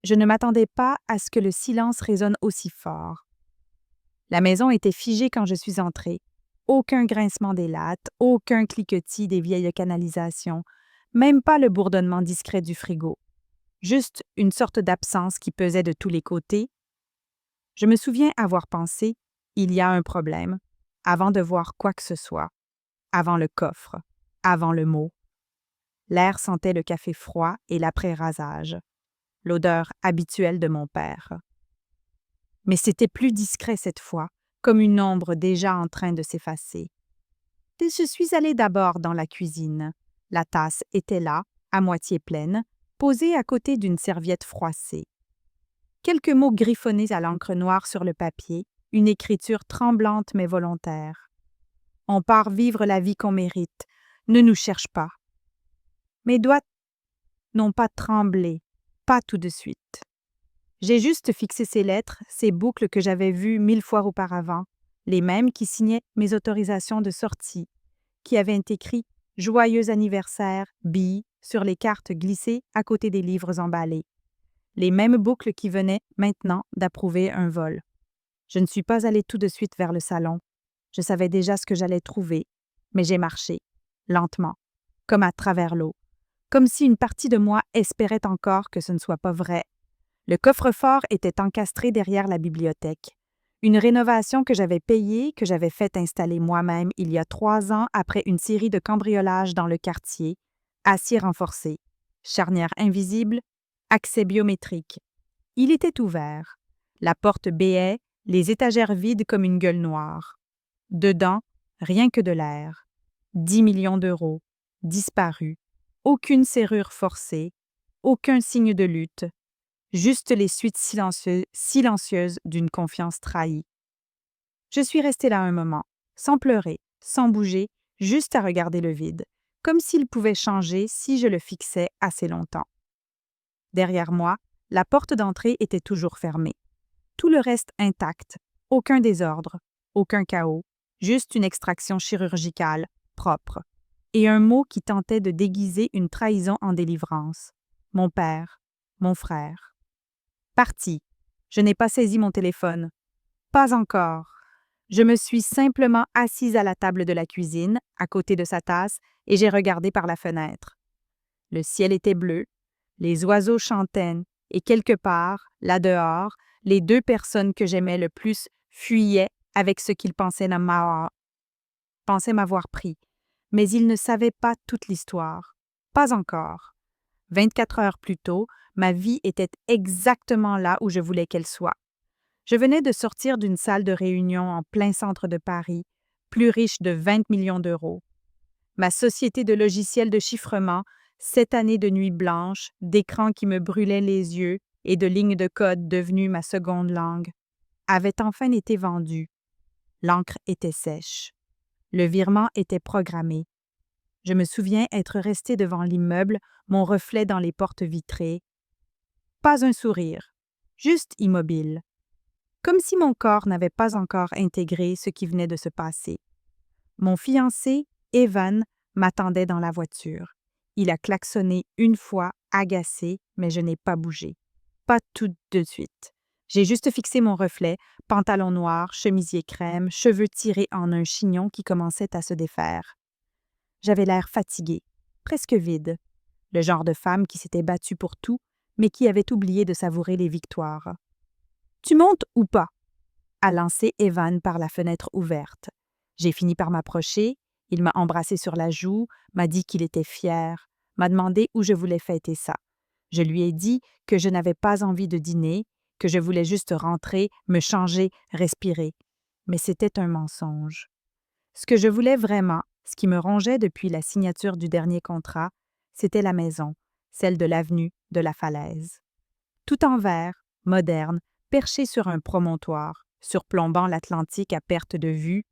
Je ne m'attendais pas à ce que le silence résonne aussi fort. La maison était figée quand je suis entrée. Aucun grincement des lattes, aucun cliquetis des vieilles canalisations, même pas le bourdonnement discret du frigo. Juste une sorte d'absence qui pesait de tous les côtés. Je me souviens avoir pensé « il y a un problème » avant de voir quoi que ce soit, avant le coffre, avant le mot. L'air sentait le café froid et l'après-rasage, l'odeur habituelle de mon père. Mais c'était plus discret cette fois, comme une ombre déjà en train de s'effacer. Et je suis allée d'abord dans la cuisine. La tasse était là, à moitié pleine, posée à côté d'une serviette froissée. Quelques mots griffonnés à l'encre noire sur le papier, une écriture tremblante mais volontaire. On part vivre la vie qu'on mérite. Ne nous cherche pas. Mes doigts n'ont pas tremblé, pas tout de suite. J'ai juste fixé ces lettres, ces boucles que j'avais vues 1000 fois auparavant, les mêmes qui signaient mes autorisations de sortie, qui avaient écrit « Joyeux anniversaire, Bee » sur les cartes glissées à côté des livres emballés. Les mêmes boucles qui venaient, maintenant, d'approuver un vol. Je ne suis pas allée tout de suite vers le salon. Je savais déjà ce que j'allais trouver, mais j'ai marché, lentement, comme à travers l'eau, comme si une partie de moi espérait encore que ce ne soit pas vrai. Le coffre-fort était encastré derrière la bibliothèque. Une rénovation que j'avais payée, que j'avais fait installer moi-même il y a 3 ans après une série de cambriolages dans le quartier, acier renforcé, charnière invisible, accès biométrique. Il était ouvert. La porte béait, les étagères vides comme une gueule noire. Dedans, rien que de l'air. 10 millions d'euros, disparus. Aucune serrure forcée, aucun signe de lutte. Juste les suites silencieuses d'une confiance trahie. Je suis restée là un moment, sans pleurer, sans bouger, juste à regarder le vide, comme s'il pouvait changer si je le fixais assez longtemps. Derrière moi, la porte d'entrée était toujours fermée. Tout le reste intact, aucun désordre, aucun chaos, juste une extraction chirurgicale, propre, et un mot qui tentait de déguiser une trahison en délivrance. Mon père, mon frère. Parti. Je n'ai pas saisi mon téléphone. Pas encore. Je me suis simplement assise à la table de la cuisine, à côté de sa tasse, et j'ai regardé par la fenêtre. Le ciel était bleu, les oiseaux chantaient, et quelque part, là dehors, les 2 personnes que j'aimais le plus fuyaient avec ce qu'ils pensaient m'avoir pris. Mais ils ne savaient pas toute l'histoire. Pas encore. 24 heures plus tôt, ma vie était exactement là où je voulais qu'elle soit. Je venais de sortir d'une salle de réunion en plein centre de Paris, plus riche de 20 millions d'euros. Ma société de logiciels de chiffrement, 7 années de nuits blanches, d'écrans qui me brûlaient les yeux et de lignes de code devenues ma seconde langue, avait enfin été vendue. L'encre était sèche. Le virement était programmé. Je me souviens être restée devant l'immeuble, mon reflet dans les portes vitrées. Pas un sourire, juste immobile. Comme si mon corps n'avait pas encore intégré ce qui venait de se passer. Mon fiancé, Evan, m'attendait dans la voiture. Il a klaxonné une fois, agacé, mais je n'ai pas bougé. Pas tout de suite. J'ai juste fixé mon reflet, pantalon noir, chemisier crème, cheveux tirés en un chignon qui commençait à se défaire. J'avais l'air fatigué, presque vide. Le genre de femme qui s'était battue pour tout, mais qui avait oublié de savourer les victoires. « Tu montes ou pas ?» a lancé Evan par la fenêtre ouverte. J'ai fini par m'approcher, il m'a embrassé sur la joue, m'a dit qu'il était fier, m'a demandé où je voulais fêter ça. Je lui ai dit que je n'avais pas envie de dîner, que je voulais juste rentrer, me changer, respirer. Mais c'était un mensonge. Ce que je voulais vraiment, ce qui me rongeait depuis la signature du dernier contrat, c'était la maison, celle de l'avenue de la Falaise. Tout en verre, moderne, perchée sur un promontoire, surplombant l'Atlantique à perte de vue.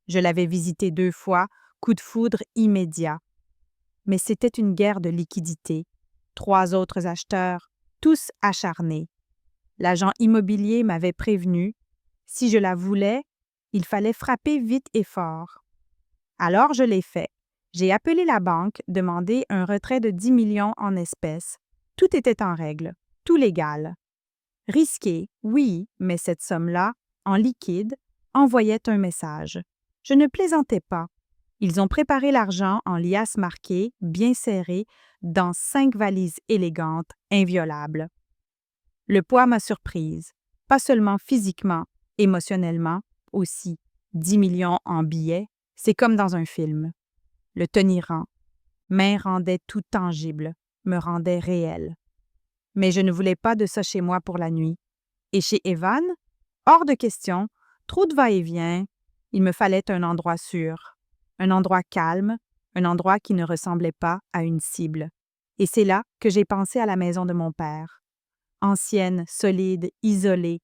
Je l'avais visitée 2 fois, coup de foudre immédiat. Mais c'était une guerre de liquidité. 3 autres acheteurs, tous acharnés. L'agent immobilier m'avait prévenu. Si je la voulais, il fallait frapper vite et fort. Alors je l'ai fait. J'ai appelé la banque, demandé un retrait de 10 millions en espèces. Tout était en règle. tout légal. Risqué, oui, mais cette somme-là, en liquide, envoyait un message. Je ne plaisantais pas. Ils ont préparé l'argent en liasses marquées, bien serrées, dans 5 valises élégantes, inviolables. Le poids m'a surprise, pas seulement physiquement, émotionnellement, aussi. 10 millions en billets, c'est comme dans un film. Le tenir main rendait tout tangible, me rendait réel. Mais je ne voulais pas de ça chez moi pour la nuit. Et chez Evan, hors de question, trop de va-et-vient, il me fallait un endroit sûr, un endroit calme, un endroit qui ne ressemblait pas à une cible. Et c'est là que j'ai pensé à la maison de mon père. Ancienne, solide, isolée.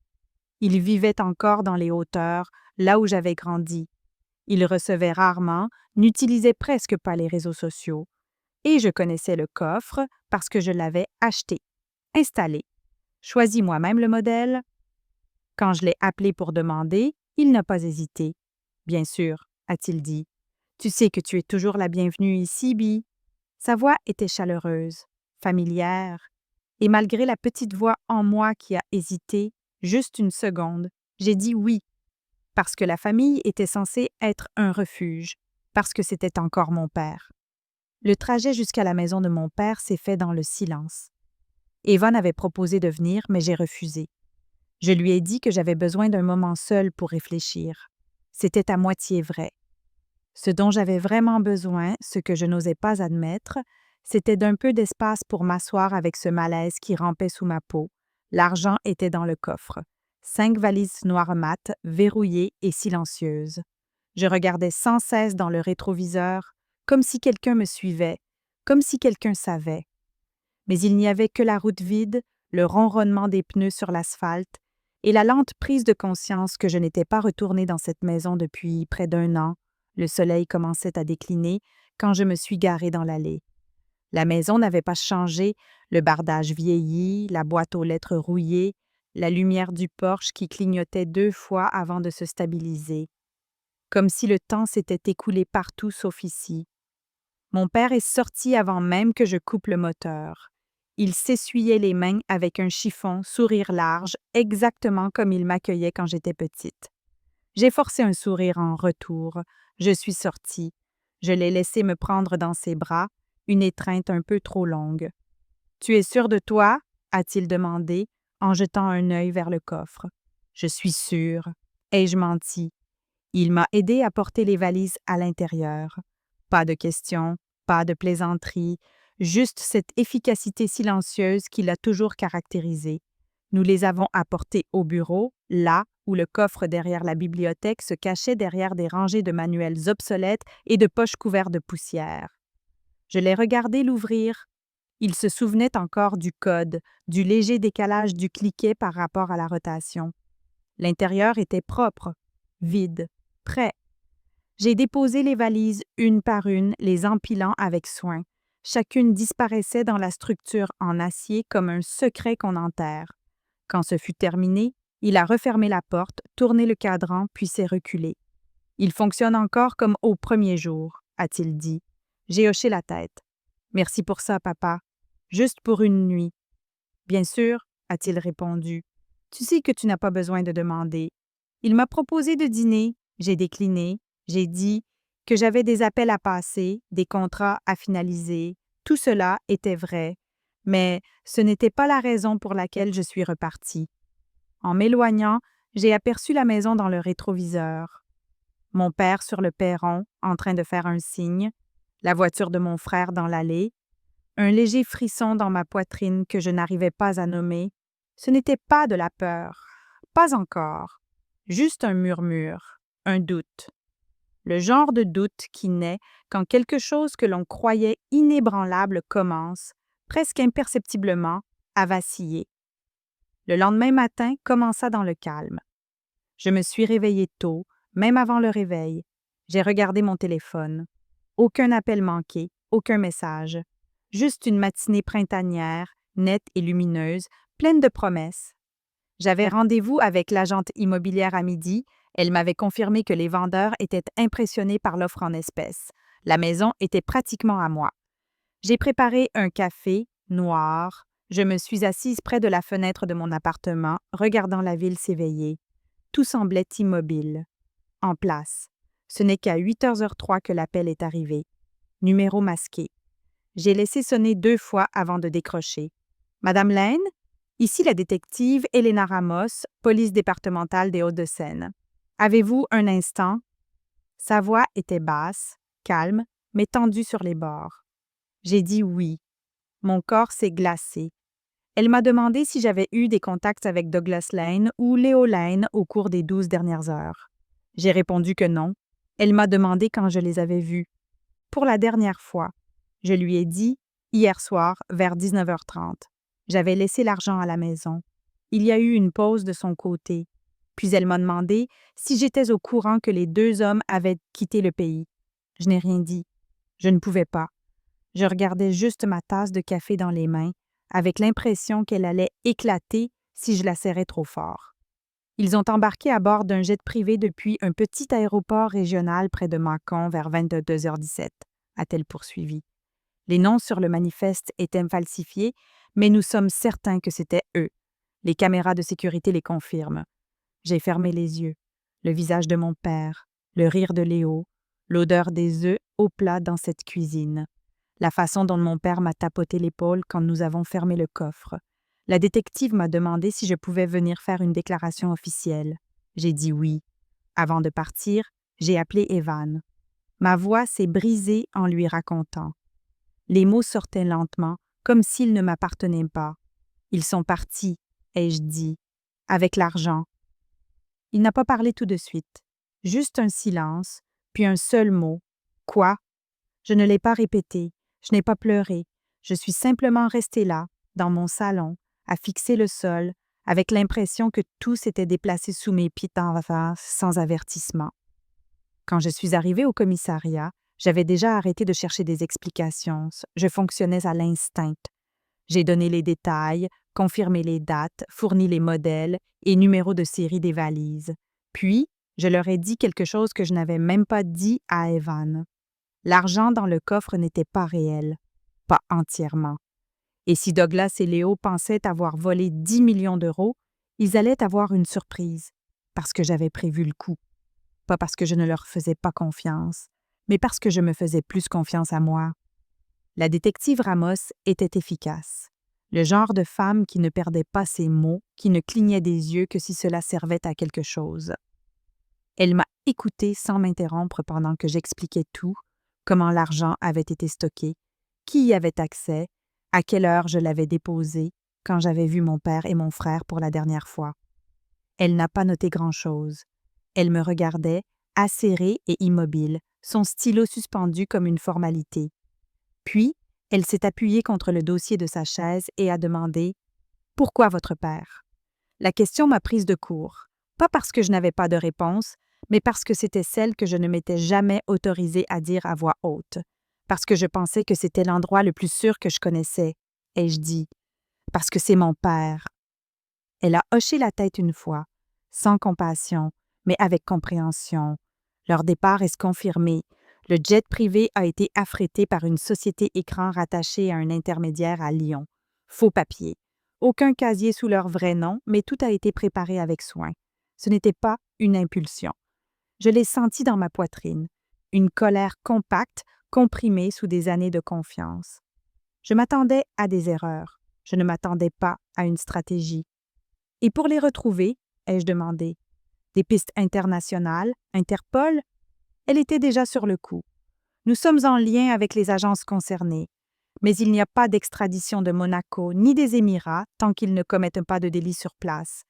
Il vivait encore dans les hauteurs, là où j'avais grandi. Il recevait rarement, n'utilisait presque pas les réseaux sociaux. Et je connaissais le coffre parce que je l'avais acheté, installé, choisi moi-même le modèle. Quand je l'ai appelé pour demander, il n'a pas hésité. Bien sûr, a-t-il dit. Tu sais que tu es toujours la bienvenue ici, Bi. Sa voix était chaleureuse, familière, et malgré la petite voix en moi qui a hésité, juste une seconde, j'ai dit oui, parce que la famille était censée être un refuge, parce que c'était encore mon père. Le trajet jusqu'à la maison de mon père s'est fait dans le silence. Evan avait proposé de venir, mais j'ai refusé. Je lui ai dit que j'avais besoin d'un moment seul pour réfléchir. C'était à moitié vrai. Ce dont j'avais vraiment besoin, ce que je n'osais pas admettre, c'était d'un peu d'espace pour m'asseoir avec ce malaise qui rampait sous ma peau. L'argent était dans le coffre. 5 valises noires mat, verrouillées et silencieuses. Je regardais sans cesse dans le rétroviseur, comme si quelqu'un me suivait, comme si quelqu'un savait. Mais il n'y avait que la route vide, le ronronnement des pneus sur l'asphalte et la lente prise de conscience que je n'étais pas retournée dans cette maison depuis près d'1 an. Le soleil commençait à décliner quand je me suis garée dans l'allée. La maison n'avait pas changé, le bardage vieilli, la boîte aux lettres rouillée, la lumière du porche qui clignotait 2 fois avant de se stabiliser. Comme si le temps s'était écoulé partout sauf ici. Mon père est sorti avant même que je coupe le moteur. Il s'essuyait les mains avec un chiffon, sourire large, exactement comme il m'accueillait quand j'étais petite. J'ai forcé un sourire en retour. Je suis sortie. Je l'ai laissé me prendre dans ses bras, une étreinte un peu trop longue. « Tu es sûre de toi? » a-t-il demandé, en jetant un œil vers le coffre. « Je suis sûre. » Ai-je menti? Il m'a aidé à porter les valises à l'intérieur. Pas de questions, pas de plaisanteries, juste cette efficacité silencieuse qui l'a toujours caractérisé. Nous les avons apportées au bureau, là où le coffre derrière la bibliothèque se cachait derrière des rangées de manuels obsolètes et de poches couvertes de poussière. Je l'ai regardé l'ouvrir. Il se souvenait encore du code, du léger décalage du cliquet par rapport à la rotation. L'intérieur était propre, vide, prêt. J'ai déposé les valises une par une, les empilant avec soin. Chacune disparaissait dans la structure en acier comme un secret qu'on enterre. Quand ce fut terminé, il a refermé la porte, tourné le cadran, puis s'est reculé. « Il fonctionne encore comme au premier jour », a-t-il dit. J'ai hoché la tête. « Merci pour ça, papa. Juste pour une nuit. »« Bien sûr, » a-t-il répondu. « Tu sais que tu n'as pas besoin de demander. » Il m'a proposé de dîner. J'ai décliné. J'ai dit que j'avais des appels à passer, des contrats à finaliser. Tout cela était vrai, mais ce n'était pas la raison pour laquelle je suis repartie. En m'éloignant, j'ai aperçu la maison dans le rétroviseur. Mon père sur le perron, en train de faire un signe, la voiture de mon frère dans l'allée, un léger frisson dans ma poitrine que je n'arrivais pas à nommer. Ce n'était pas de la peur, pas encore, juste un murmure, un doute. Le genre de doute qui naît quand quelque chose que l'on croyait inébranlable commence, presque imperceptiblement, à vaciller. Le lendemain matin commença dans le calme. Je me suis réveillée tôt, même avant le réveil. J'ai regardé mon téléphone. Aucun appel manqué, aucun message. Juste une matinée printanière, nette et lumineuse, pleine de promesses. J'avais rendez-vous avec l'agente immobilière à midi. Elle m'avait confirmé que les vendeurs étaient impressionnés par l'offre en espèces. La maison était pratiquement à moi. J'ai préparé un café, noir. Je me suis assise près de la fenêtre de mon appartement, regardant la ville s'éveiller. Tout semblait immobile. En place. Ce n'est qu'à 8h03 que l'appel est arrivé. Numéro masqué. J'ai laissé sonner 2 fois avant de décrocher. Madame Lane? Ici la détective Elena Ramos, police départementale des Hauts-de-Seine. Avez-vous un instant? Sa voix était basse, calme, mais tendue sur les bords. J'ai dit oui. Mon corps s'est glacé. Elle m'a demandé si j'avais eu des contacts avec Douglas Lane ou Léo Lane au cours des 12 dernières heures. J'ai répondu que non. Elle m'a demandé quand je les avais vus. Pour la dernière fois, je lui ai dit hier soir vers 19h30. J'avais laissé l'argent à la maison. Il y a eu une pause de son côté. Puis elle m'a demandé si j'étais au courant que les 2 hommes avaient quitté le pays. Je n'ai rien dit. Je ne pouvais pas. Je regardais juste ma tasse de café dans les mains, avec l'impression qu'elle allait éclater si je la serrais trop fort. Ils ont embarqué à bord d'un jet privé depuis un petit aéroport régional près de Mâcon vers 22h17, a-t-elle poursuivi. Les noms sur le manifeste étaient falsifiés, mais nous sommes certains que c'était eux. Les caméras de sécurité les confirment. J'ai fermé les yeux. Le visage de mon père, le rire de Léo, l'odeur des œufs au plat dans cette cuisine. La façon dont mon père m'a tapoté l'épaule quand nous avons fermé le coffre. La détective m'a demandé si je pouvais venir faire une déclaration officielle. J'ai dit oui. Avant de partir, j'ai appelé Evan. Ma voix s'est brisée en lui racontant. Les mots sortaient lentement, comme s'ils ne m'appartenaient pas. Ils sont partis, ai-je dit, avec l'argent. Il n'a pas parlé tout de suite. Juste un silence, puis un seul mot. Quoi? Je ne l'ai pas répété. Je n'ai pas pleuré. Je suis simplement restée là, dans mon salon, à fixer le sol, avec l'impression que tout s'était déplacé sous mes pieds sans avertissement. Quand je suis arrivée au commissariat, j'avais déjà arrêté de chercher des explications. Je fonctionnais à l'instinct. J'ai donné les détails, confirmé les dates, fourni les modèles et numéros de série des valises. Puis, je leur ai dit quelque chose que je n'avais même pas dit à Evan. L'argent dans le coffre n'était pas réel, pas entièrement. Et si Douglas et Léo pensaient avoir volé 10 millions d'euros, ils allaient avoir une surprise, parce que j'avais prévu le coup. Pas parce que je ne leur faisais pas confiance, mais parce que je me faisais plus confiance à moi. La détective Ramos était efficace. Le genre de femme qui ne perdait pas ses mots, qui ne clignait des yeux que si cela servait à quelque chose. Elle m'a écoutée sans m'interrompre pendant que j'expliquais tout, comment l'argent avait été stocké, qui y avait accès, à quelle heure je l'avais déposé, quand j'avais vu mon père et mon frère pour la dernière fois. Elle n'a pas noté grand-chose. Elle me regardait, acérée et immobile, son stylo suspendu comme une formalité. Puis, elle s'est appuyée contre le dossier de sa chaise et a demandé « Pourquoi votre père ?» La question m'a prise de court, pas parce que je n'avais pas de réponse, mais parce que c'était celle que je ne m'étais jamais autorisée à dire à voix haute, parce que je pensais que c'était l'endroit le plus sûr que je connaissais, ai-je dit, parce que c'est mon père. Elle a hoché la tête une fois, sans compassion, mais avec compréhension. Leur départ est confirmé. Le jet privé a été affrété par une société écran rattachée à un intermédiaire à Lyon. Faux papier. Aucun casier sous leur vrai nom, mais tout a été préparé avec soin. Ce n'était pas une impulsion. Je l'ai senti dans ma poitrine. Une colère compacte, comprimée sous des années de confiance. Je m'attendais à des erreurs. Je ne m'attendais pas à une stratégie. Et pour les retrouver, ai-je demandé. Des pistes internationales, Interpol? Elle était déjà sur le coup. Nous sommes en lien avec les agences concernées, mais il n'y a pas d'extradition de Monaco ni des Émirats tant qu'ils ne commettent pas de délit sur place.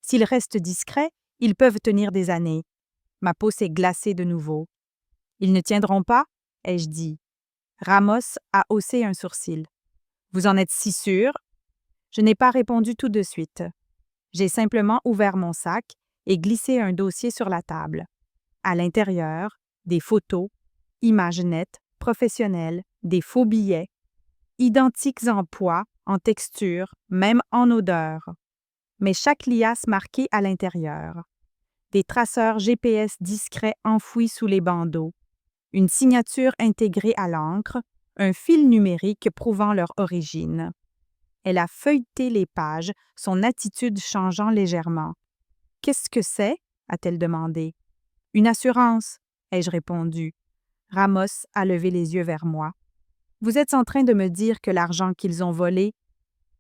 S'ils restent discrets, ils peuvent tenir des années. Ma peau s'est glacée de nouveau. Ils ne tiendront pas? Ai-je dit. Ramos a haussé un sourcil. Vous en êtes si sûr? Je n'ai pas répondu tout de suite. J'ai simplement ouvert mon sac et glissé un dossier sur la table. À l'intérieur, des photos, images nettes, professionnelles, des faux billets, identiques en poids, en texture, même en odeur. Mais chaque liasse marquée à l'intérieur. Des traceurs GPS discrets enfouis sous les bandeaux, une signature intégrée à l'encre, un fil numérique prouvant leur origine. Elle a feuilleté les pages, son attitude changeant légèrement. « Qu'est-ce que c'est? » a-t-elle demandé. « Une assurance, » ai-je répondu. Ramos a levé les yeux vers moi. « Vous êtes en train de me dire que l'argent qu'ils ont volé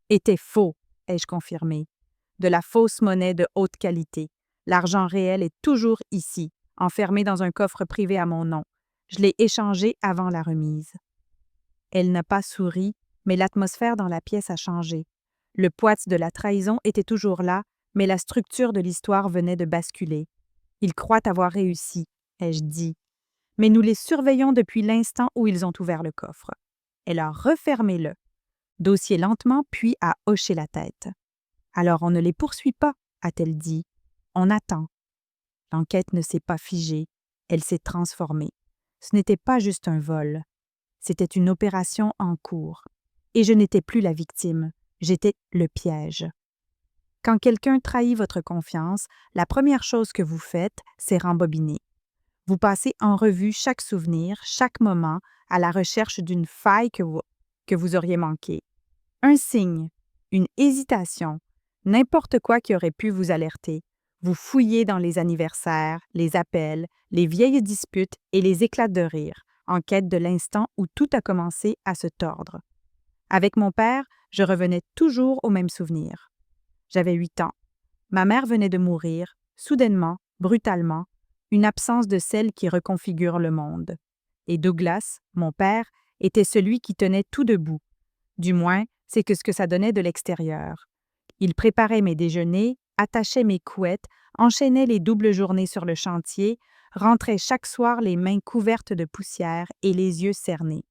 était faux, » ai-je confirmé. « De la fausse monnaie de haute qualité. L'argent réel est toujours ici, enfermé dans un coffre privé à mon nom. Je l'ai échangé avant la remise. » Elle n'a pas souri, mais l'atmosphère dans la pièce a changé. Le poids de la trahison était toujours là, mais la structure de l'histoire venait de basculer. « Ils croient avoir réussi, » ai-je dit. « Mais nous les surveillons depuis l'instant où ils ont ouvert le coffre. » Elle a refermé le dossier lentement, puis a hoché la tête. « Alors on ne les poursuit pas, » a-t-elle dit. « On attend. » L'enquête ne s'est pas figée, elle s'est transformée. Ce n'était pas juste un vol. C'était une opération en cours. Et je n'étais plus la victime, j'étais le piège. Quand quelqu'un trahit votre confiance, la première chose que vous faites, c'est rembobiner. Vous passez en revue chaque souvenir, chaque moment, à la recherche d'une faille que vous auriez manquée. Un signe, une hésitation, n'importe quoi qui aurait pu vous alerter. Vous fouillez dans les anniversaires, les appels, les vieilles disputes et les éclats de rire, en quête de l'instant où tout a commencé à se tordre. Avec mon père, je revenais toujours au même souvenir. J'avais 8 ans. Ma mère venait de mourir, soudainement, brutalement, une absence de celle qui reconfigure le monde. Et Douglas, mon père, était celui qui tenait tout debout. Du moins, c'est ce que ça donnait de l'extérieur. Il préparait mes déjeuners, attachait mes couettes, enchaînait les doubles journées sur le chantier, rentrait chaque soir les mains couvertes de poussière et les yeux cernés.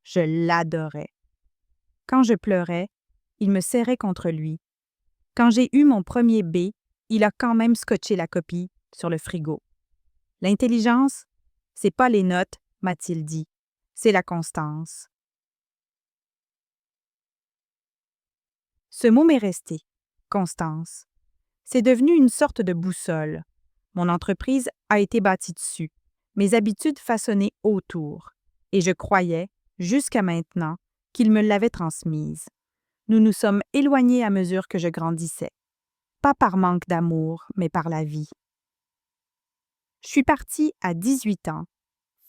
Je l'adorais. Quand je pleurais, il me serrait contre lui. Quand j'ai eu mon premier B, il a quand même scotché la copie sur le frigo. L'intelligence, c'est pas les notes, m'a-t-il dit, c'est la constance. Ce mot m'est resté, constance. C'est devenu une sorte de boussole. Mon entreprise a été bâtie dessus, mes habitudes façonnées autour, et je croyais, jusqu'à maintenant, qu'il me l'avait transmise. Nous nous sommes éloignés à mesure que je grandissais. Pas par manque d'amour, mais par la vie. Je suis partie à 18 ans.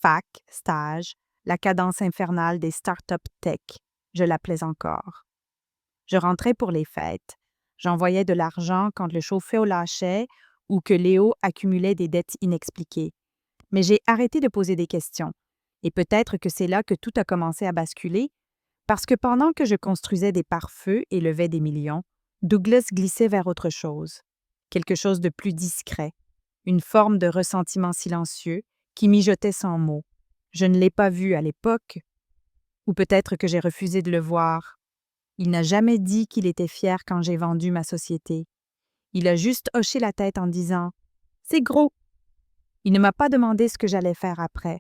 Fac, stage, la cadence infernale des start-up tech, je l'appelais encore. Je rentrais pour les fêtes. J'envoyais de l'argent quand le chauffeur lâchait ou que Léo accumulait des dettes inexpliquées. Mais j'ai arrêté de poser des questions. Et peut-être que c'est là que tout a commencé à basculer, parce que pendant que je construisais des pare-feux et levais des millions, Douglas glissait vers autre chose. Quelque chose de plus discret. Une forme de ressentiment silencieux qui mijotait sans mots. Je ne l'ai pas vu à l'époque, ou peut-être que j'ai refusé de le voir. Il n'a jamais dit qu'il était fier quand j'ai vendu ma société. Il a juste hoché la tête en disant « C'est gros ». Il ne m'a pas demandé ce que j'allais faire après,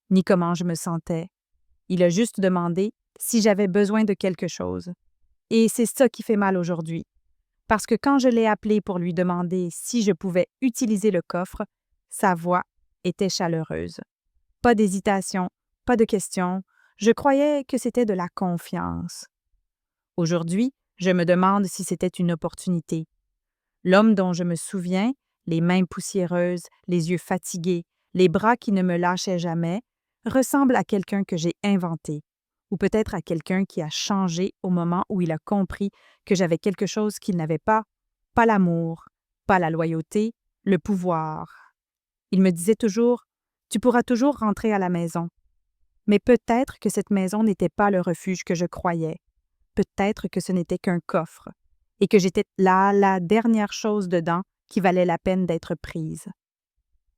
ni comment je me sentais. Il a juste demandé si j'avais besoin de quelque chose. Et c'est ça qui fait mal aujourd'hui. Parce que quand je l'ai appelé pour lui demander si je pouvais utiliser le coffre, sa voix était chaleureuse. Pas d'hésitation, pas de questions. Je croyais que c'était de la confiance. Aujourd'hui, je me demande si c'était une opportunité. L'homme dont je me souviens, les mains poussiéreuses, les yeux fatigués, les bras qui ne me lâchaient jamais, ressemble à quelqu'un que j'ai inventé, ou peut-être à quelqu'un qui a changé au moment où il a compris que j'avais quelque chose qu'il n'avait pas l'amour, pas la loyauté, le pouvoir. Il me disait toujours « Tu pourras toujours rentrer à la maison ». Mais peut-être que cette maison n'était pas le refuge que je croyais. Peut-être que ce n'était qu'un coffre, et que j'étais là, la dernière chose dedans qui valait la peine d'être prise.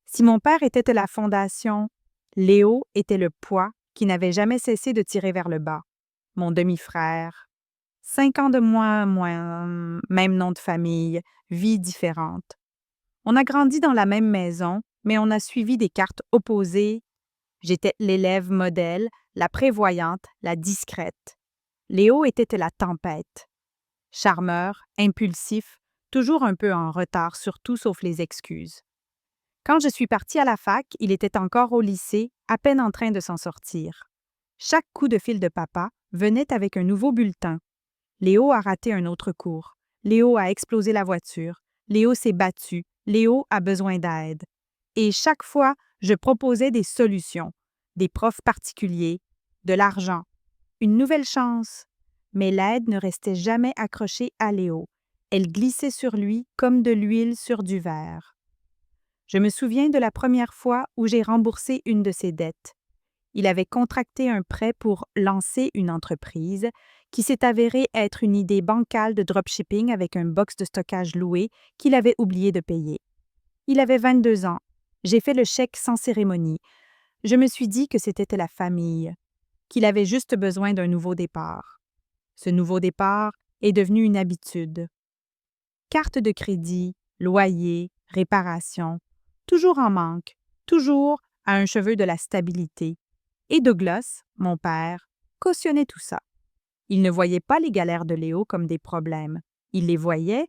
Si mon père était la fondation, Léo était le poids qui n'avait jamais cessé de tirer vers le bas. Mon demi-frère. 5 ans de moins, même nom de famille, vie différente. On a grandi dans la même maison, mais on a suivi des cartes opposées. J'étais l'élève modèle, la prévoyante, la discrète. Léo était la tempête. Charmeur, impulsif, toujours un peu en retard sur tout sauf les excuses. Quand je suis partie à la fac, il était encore au lycée, à peine en train de s'en sortir. Chaque coup de fil de papa venait avec un nouveau bulletin. Léo a raté un autre cours. Léo a explosé la voiture. Léo s'est battu. Léo a besoin d'aide. Et chaque fois, je proposais des solutions, des profs particuliers, de l'argent, une nouvelle chance. Mais l'aide ne restait jamais accrochée à Léo. Elle glissait sur lui comme de l'huile sur du verre. Je me souviens de la première fois où j'ai remboursé une de ses dettes. Il avait contracté un prêt pour lancer une entreprise qui s'est avérée être une idée bancale de dropshipping avec un box de stockage loué qu'il avait oublié de payer. Il avait 22 ans. J'ai fait le chèque sans cérémonie. Je me suis dit que c'était la famille, qu'il avait juste besoin d'un nouveau départ. Ce nouveau départ est devenu une habitude. Carte de crédit, loyer, réparation, toujours en manque, toujours à un cheveu de la stabilité. Et Douglas, mon père, cautionnait tout ça. Il ne voyait pas les galères de Léo comme des problèmes. Il les voyait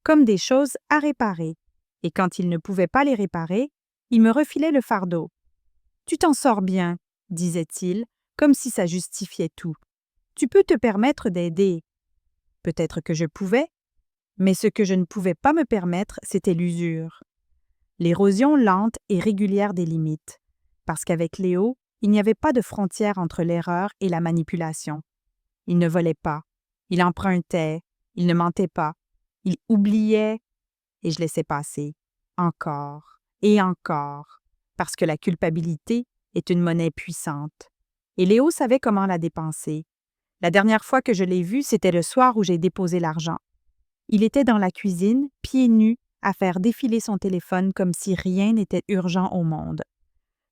comme des choses à réparer. Et quand il ne pouvait pas les réparer, il me refilait le fardeau. « Tu t'en sors bien, » disait-il, comme si ça justifiait tout. « Tu peux te permettre d'aider. » Peut-être que je pouvais, mais ce que je ne pouvais pas me permettre, c'était l'usure. L'érosion lente et régulière des limites. Parce qu'avec Léo, il n'y avait pas de frontière entre l'erreur et la manipulation. Il ne volait pas, il empruntait, il ne mentait pas, il oubliait et je laissais passer. Encore et encore, parce que la culpabilité est une monnaie puissante. Et Léo savait comment la dépenser. La dernière fois que je l'ai vu, c'était le soir où j'ai déposé l'argent. Il était dans la cuisine, pieds nus, à faire défiler son téléphone comme si rien n'était urgent au monde.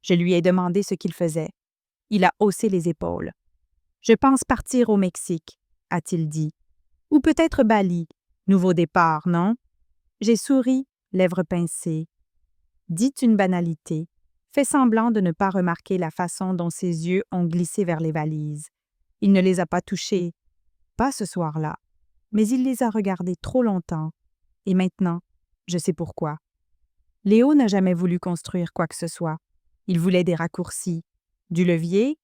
Je lui ai demandé ce qu'il faisait. Il a haussé les épaules. « Je pense partir au Mexique, » a-t-il dit. « Ou peut-être Bali. Nouveau départ, non? » J'ai souri, lèvres pincées. Dit une banalité, fait semblant de ne pas remarquer la façon dont ses yeux ont glissé vers les valises. Il ne les a pas touchées, pas ce soir-là, mais il les a regardées trop longtemps. Et maintenant, je sais pourquoi. Léo n'a jamais voulu construire quoi que ce soit. Il voulait des raccourcis, du levier,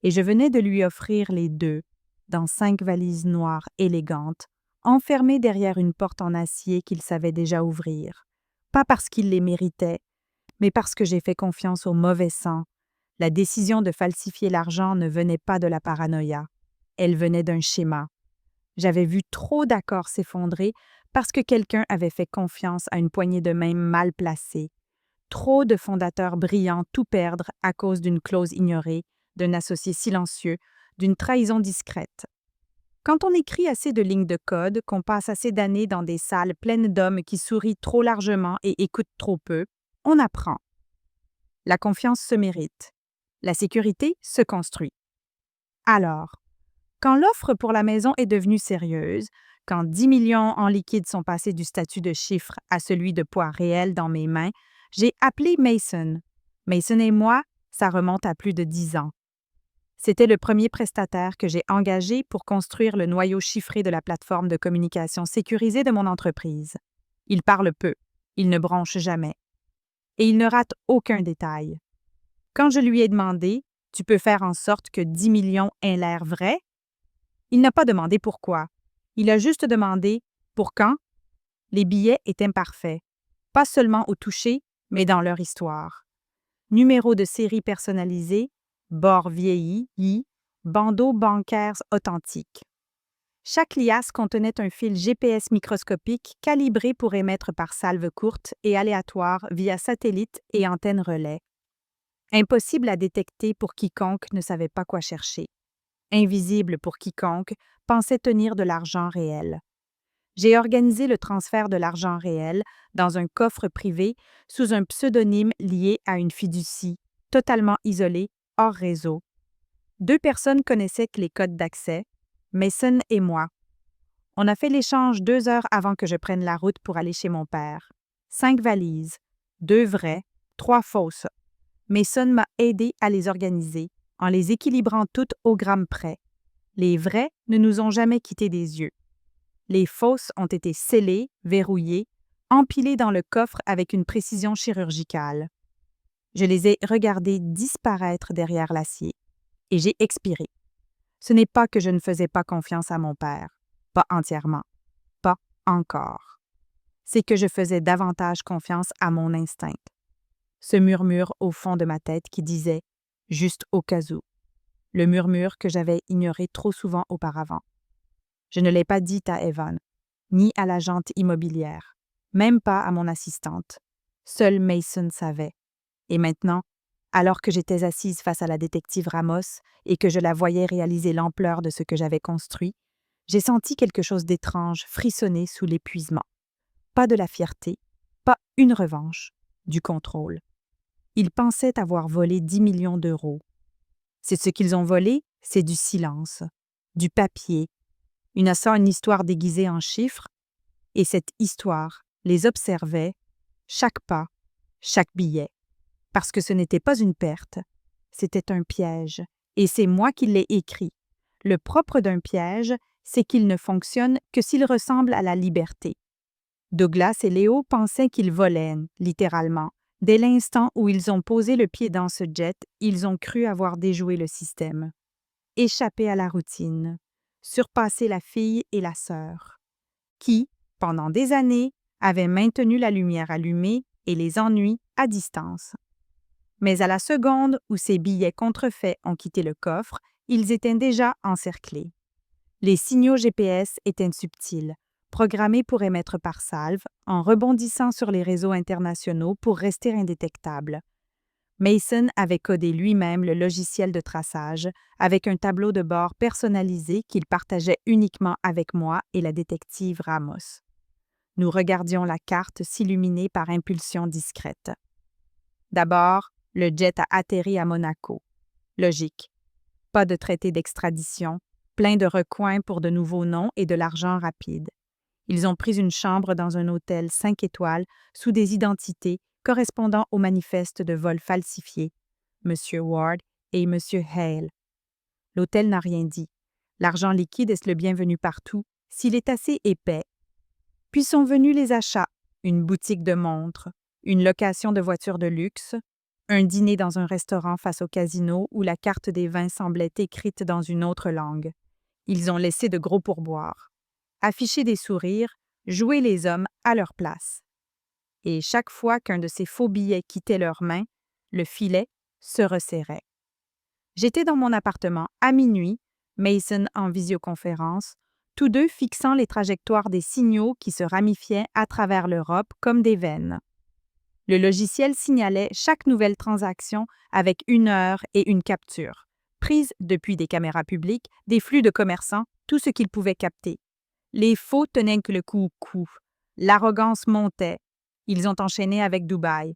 et je venais de lui offrir les deux, dans 5 valises noires élégantes, enfermées derrière une porte en acier qu'il savait déjà ouvrir. Pas parce qu'il les méritait, mais parce que j'ai fait confiance au mauvais sang. La décision de falsifier l'argent ne venait pas de la paranoïa. Elle venait d'un schéma. J'avais vu trop d'accords s'effondrer parce que quelqu'un avait fait confiance à une poignée de main mal placée. Trop de fondateurs brillants tout perdre à cause d'une clause ignorée, d'un associé silencieux, d'une trahison discrète. Quand on écrit assez de lignes de code, qu'on passe assez d'années dans des salles pleines d'hommes qui sourient trop largement et écoutent trop peu, on apprend. La confiance se mérite. La sécurité se construit. Alors, quand l'offre pour la maison est devenue sérieuse, quand 10 millions en liquide sont passés du statut de chiffre à celui de poids réel dans mes mains, j'ai appelé Mason. Mason et moi, ça remonte à plus de 10 ans. C'était le premier prestataire que j'ai engagé pour construire le noyau chiffré de la plateforme de communication sécurisée de mon entreprise. Il parle peu, il ne bronche jamais. Et il ne rate aucun détail. Quand je lui ai demandé « Tu peux faire en sorte que 10 millions aient l'air vrai ?» Il n'a pas demandé pourquoi. Il a juste demandé « Pour quand ?» Les billets étaient imparfaits, pas seulement au toucher, mais dans leur histoire. Numéro de série personnalisé, bord vieilli, bandeaux bancaires authentiques. Chaque liasse contenait un fil GPS microscopique calibré pour émettre par salve courte et aléatoire via satellite et antenne relais. Impossible à détecter pour quiconque ne savait pas quoi chercher. Invisible pour quiconque pensait tenir de l'argent réel. J'ai organisé le transfert de l'argent réel dans un coffre privé sous un pseudonyme lié à une fiducie, totalement isolée, hors réseau. 2 personnes connaissaient les codes d'accès, Mason et moi. On a fait l'échange 2 heures avant que je prenne la route pour aller chez mon père. 5 valises, 2 vraies, 3 fausses. Mason m'a aidé à les organiser, en les équilibrant toutes au gramme près. Les vraies ne nous ont jamais quittés des yeux. Les fausses ont été scellées, verrouillées, empilées dans le coffre avec une précision chirurgicale. Je les ai regardées disparaître derrière l'acier, et j'ai expiré. Ce n'est pas que je ne faisais pas confiance à mon père. Pas entièrement. Pas encore. C'est que je faisais davantage confiance à mon instinct. Ce murmure au fond de ma tête qui disait « juste au cas où ». Le murmure que j'avais ignoré trop souvent auparavant. Je ne l'ai pas dit à Evan, ni à l'agente immobilière, même pas à mon assistante. Seul Mason savait. Et maintenant, alors que j'étais assise face à la détective Ramos et que je la voyais réaliser l'ampleur de ce que j'avais construit, j'ai senti quelque chose d'étrange frissonner sous l'épuisement. Pas de la fierté, pas une revanche, du contrôle. Ils pensaient avoir volé 10 millions d'euros. C'est ce qu'ils ont volé, c'est du silence, du papier, une histoire déguisée en chiffres, et cette histoire les observait, chaque pas, chaque billet. Parce que ce n'était pas une perte, c'était un piège, et c'est moi qui l'ai écrit. Le propre d'un piège, c'est qu'il ne fonctionne que s'il ressemble à la liberté. Douglas et Léo pensaient qu'ils volaient, littéralement. Dès l'instant où ils ont posé le pied dans ce jet, ils ont cru avoir déjoué le système. Échapper à la routine, surpasser la fille et la sœur, qui, pendant des années, avaient maintenu la lumière allumée et les ennuis à distance. Mais à la seconde où ces billets contrefaits ont quitté le coffre, ils étaient déjà encerclés. Les signaux GPS étaient subtils, programmés pour émettre par salve, en rebondissant sur les réseaux internationaux pour rester indétectables. Mason avait codé lui-même le logiciel de traçage avec un tableau de bord personnalisé qu'il partageait uniquement avec moi et la détective Ramos. Nous regardions la carte s'illuminer par impulsion discrète. D'abord, le jet a atterri à Monaco. Logique. Pas de traité d'extradition, plein de recoins pour de nouveaux noms et de l'argent rapide. Ils ont pris une chambre dans un hôtel 5 étoiles sous des identités correspondant au manifeste de vol falsifié, M. Ward et M. Hale. L'hôtel n'a rien dit. L'argent liquide est le bienvenu partout, s'il est assez épais. Puis sont venus les achats, une boutique de montres, une location de voitures de luxe, un dîner dans un restaurant face au casino où la carte des vins semblait écrite dans une autre langue. Ils ont laissé de gros pourboires. Affiché des sourires, jouer les hommes à leur place. Et chaque fois qu'un de ces faux billets quittait leurs mains, le filet se resserrait. J'étais dans mon appartement à minuit, Mason en visioconférence, tous deux fixant les trajectoires des signaux qui se ramifiaient à travers l'Europe comme des veines. Le logiciel signalait chaque nouvelle transaction avec une heure et une capture, prise depuis des caméras publiques, des flux de commerçants, tout ce qu'ils pouvaient capter. Les faux tenaient que le coup. L'arrogance montait. Ils ont enchaîné avec Dubaï.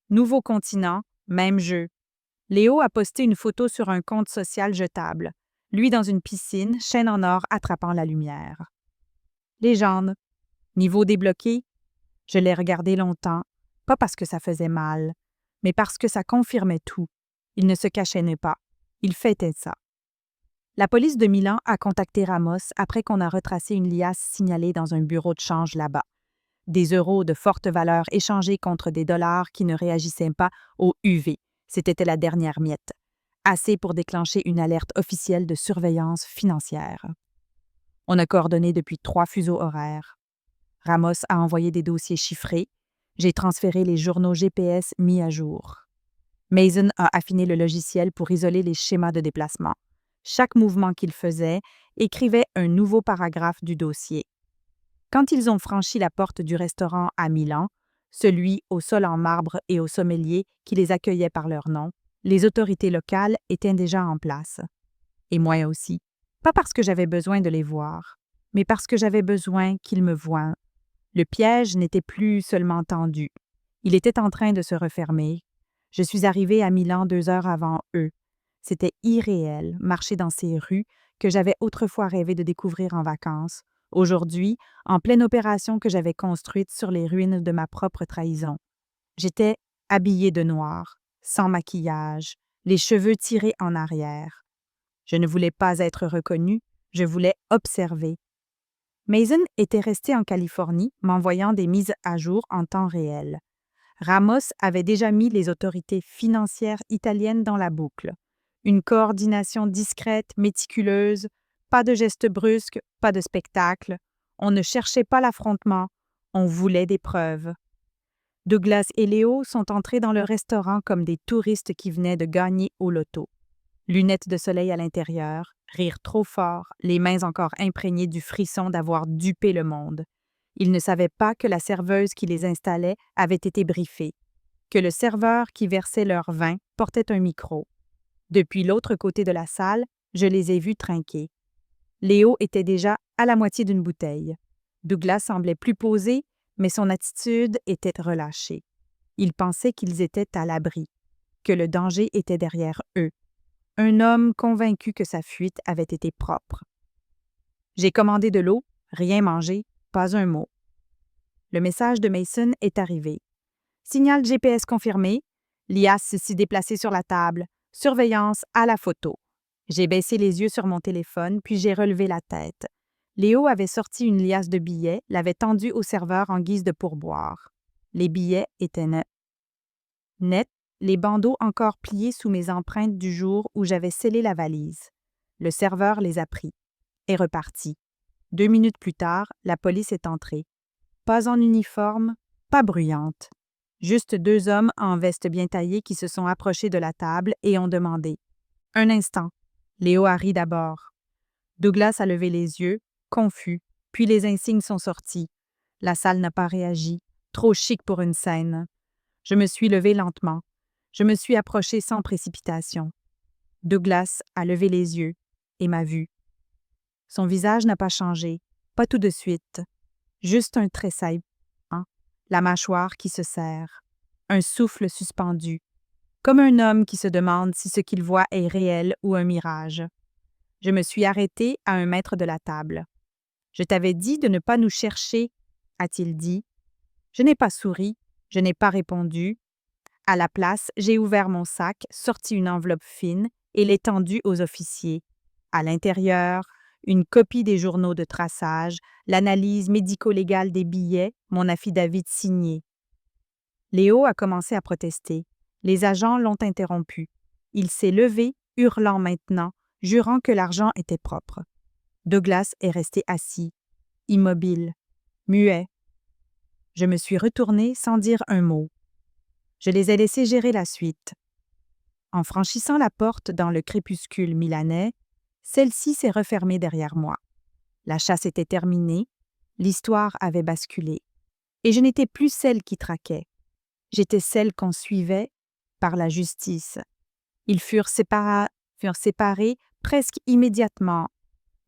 Nouveau continent, même jeu. Léo a posté une photo sur un compte social jetable, lui dans une piscine, chaîne en or attrapant la lumière. Légende. Niveau débloqué. Je l'ai regardé longtemps, pas parce que ça faisait mal, mais parce que ça confirmait tout. Il ne se cachait pas. Il fêtait ça. La police de Milan a contacté Ramos après qu'on a retracé une liasse signalée dans un bureau de change là-bas. Des euros de forte valeur échangés contre des dollars qui ne réagissaient pas au UV. C'était la dernière miette. Assez pour déclencher une alerte officielle de surveillance financière. On a coordonné depuis 3 fuseaux horaires. Ramos a envoyé des dossiers chiffrés. J'ai transféré les journaux GPS mis à jour. Mason a affiné le logiciel pour isoler les schémas de déplacement. Chaque mouvement qu'ils faisaient écrivait un nouveau paragraphe du dossier. Quand ils ont franchi la porte du restaurant à Milan, celui au sol en marbre et au sommelier qui les accueillait par leur nom, les autorités locales étaient déjà en place. Et moi aussi. Pas parce que j'avais besoin de les voir, mais parce que j'avais besoin qu'ils me voient. Le piège n'était plus seulement tendu. Il était en train de se refermer. Je suis arrivée à Milan 2 heures avant eux. C'était irréel, marcher dans ces rues que j'avais autrefois rêvé de découvrir en vacances, aujourd'hui, en pleine opération que j'avais construite sur les ruines de ma propre trahison. J'étais habillée de noir, sans maquillage, les cheveux tirés en arrière. Je ne voulais pas être reconnue, je voulais observer. Mason était resté en Californie, m'envoyant des mises à jour en temps réel. Ramos avait déjà mis les autorités financières italiennes dans la boucle. Une coordination discrète, méticuleuse, Pas de gestes brusques, pas de spectacle. On ne cherchait pas l'affrontement, on voulait des preuves. Douglas et Léo sont entrés dans le restaurant comme des touristes qui venaient de gagner au loto. Lunettes de soleil à l'intérieur, rire trop fort, les mains encore imprégnées du frisson d'avoir dupé le monde. Ils ne savaient pas que la serveuse qui les installait avait été briefée, que le serveur qui versait leur vin portait un micro. Depuis l'autre côté de la salle, je les ai vus trinquer. Léo était déjà à la moitié d'une bouteille. Douglas semblait plus posé, mais son attitude était relâchée. Il pensait qu'ils étaient à l'abri, que le danger était derrière eux. Un homme convaincu que sa fuite avait été propre. J'ai commandé de l'eau, rien mangé, pas un mot. Le message de Mason est arrivé. Signal GPS confirmé. Lias s'est déplacé sur la table. Surveillance à la photo. J'ai baissé les yeux sur mon téléphone, puis j'ai relevé la tête. Léo avait sorti une liasse de billets, l'avait tendue au serveur en guise de pourboire. Les billets étaient nets. Nets, les bandeaux encore pliés sous mes empreintes du jour où j'avais scellé la valise. Le serveur les a pris. Est reparti. 2 minutes plus tard, la police est entrée. Pas en uniforme, pas bruyante. Juste 2 hommes en veste bien taillée qui se sont approchés de la table et ont demandé. « Un instant. » Léo a ri d'abord. Douglas a levé les yeux, confus, puis les insignes sont sortis. La salle n'a pas réagi. Trop chic pour une scène. Je me suis levée lentement. Je me suis approchée sans précipitation. Douglas a levé les yeux et m'a vue. Son visage n'a pas changé, pas tout de suite. Juste un tressaillement, la mâchoire qui se serre, un souffle suspendu, comme un homme qui se demande si ce qu'il voit est réel ou un mirage. Je me suis arrêtée à 1 mètre de la table. « Je t'avais dit de ne pas nous chercher, » a-t-il dit. Je n'ai pas souri, je n'ai pas répondu. À la place, j'ai ouvert mon sac, sorti une enveloppe fine et l'ai tendue aux officiers. À l'intérieur, une copie des journaux de traçage, l'analyse médico-légale des billets, mon affidavit signé. Léo a commencé à protester. Les agents l'ont interrompu. Il s'est levé, hurlant maintenant, jurant que l'argent était propre. Douglas est resté assis, immobile, muet. Je me suis retournée sans dire un mot. Je les ai laissés gérer la suite. En franchissant la porte dans le crépuscule milanais, celle-ci s'est refermée derrière moi. La chasse était terminée, l'histoire avait basculé. Et je n'étais plus celle qui traquait. J'étais celle qu'on suivait par la justice. Ils furent séparés presque immédiatement.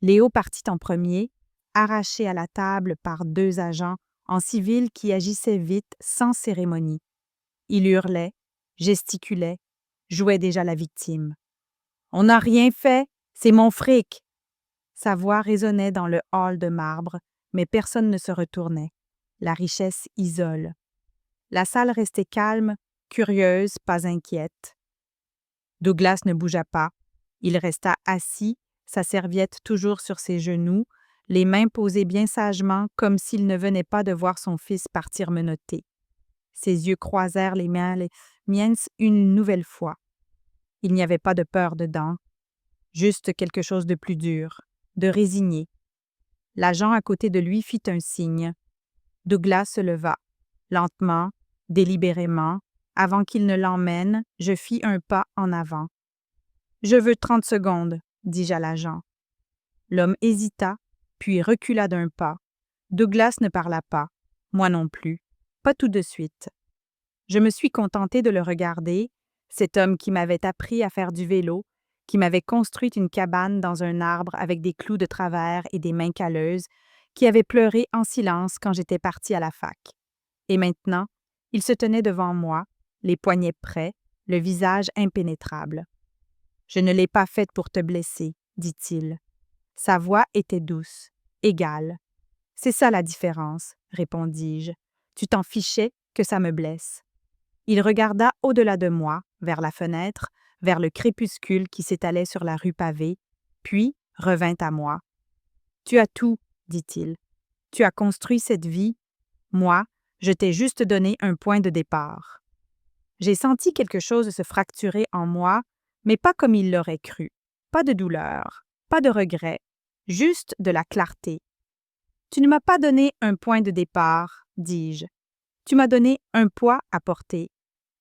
Léo partit en premier, arraché à la table par 2 agents en civil qui agissaient vite, sans cérémonie. Il hurlait, gesticulait, jouait déjà la victime. « On n'a rien fait, c'est mon fric !» Sa voix résonnait dans le hall de marbre, mais personne ne se retournait. La richesse isole. La salle restait calme, curieuse, pas inquiète. Douglas ne bougea pas. Il resta assis, sa serviette toujours sur ses genoux, les mains posées bien sagement comme s'il ne venait pas de voir son fils partir menotté. Ses yeux croisèrent les miens une nouvelle fois. Il n'y avait pas de peur dedans, juste quelque chose de plus dur, de résigné. L'agent à côté de lui fit un signe. Douglas se leva, lentement, délibérément. Avant qu'il ne l'emmène, je fis un pas en avant. « Je veux 30 secondes, » dis-je à l'agent. L'homme hésita, puis recula d'1 pas. Douglas ne parla pas, moi non plus, pas tout de suite. Je me suis contentée de le regarder, cet homme qui m'avait appris à faire du vélo, qui m'avait construit une cabane dans un arbre avec des clous de travers et des mains calleuses, qui avait pleuré en silence quand j'étais partie à la fac. Et maintenant, il se tenait devant moi, les poignets prêts, le visage impénétrable. « Je ne l'ai pas faite pour te blesser, » dit-il. Sa voix était douce, égale. « C'est ça la différence, » répondis-je. « Tu t'en fichais que ça me blesse. » Il regarda au-delà de moi, vers la fenêtre, vers le crépuscule qui s'étalait sur la rue pavée, puis revint à moi. « Tu as tout, » dit-il. « Tu as construit cette vie. Moi, je t'ai juste donné un point de départ. » J'ai senti quelque chose se fracturer en moi, mais pas comme il l'aurait cru. Pas de douleur, pas de regret, juste de la clarté. « Tu ne m'as pas donné un point de départ, dis-je. Tu m'as donné un poids à porter.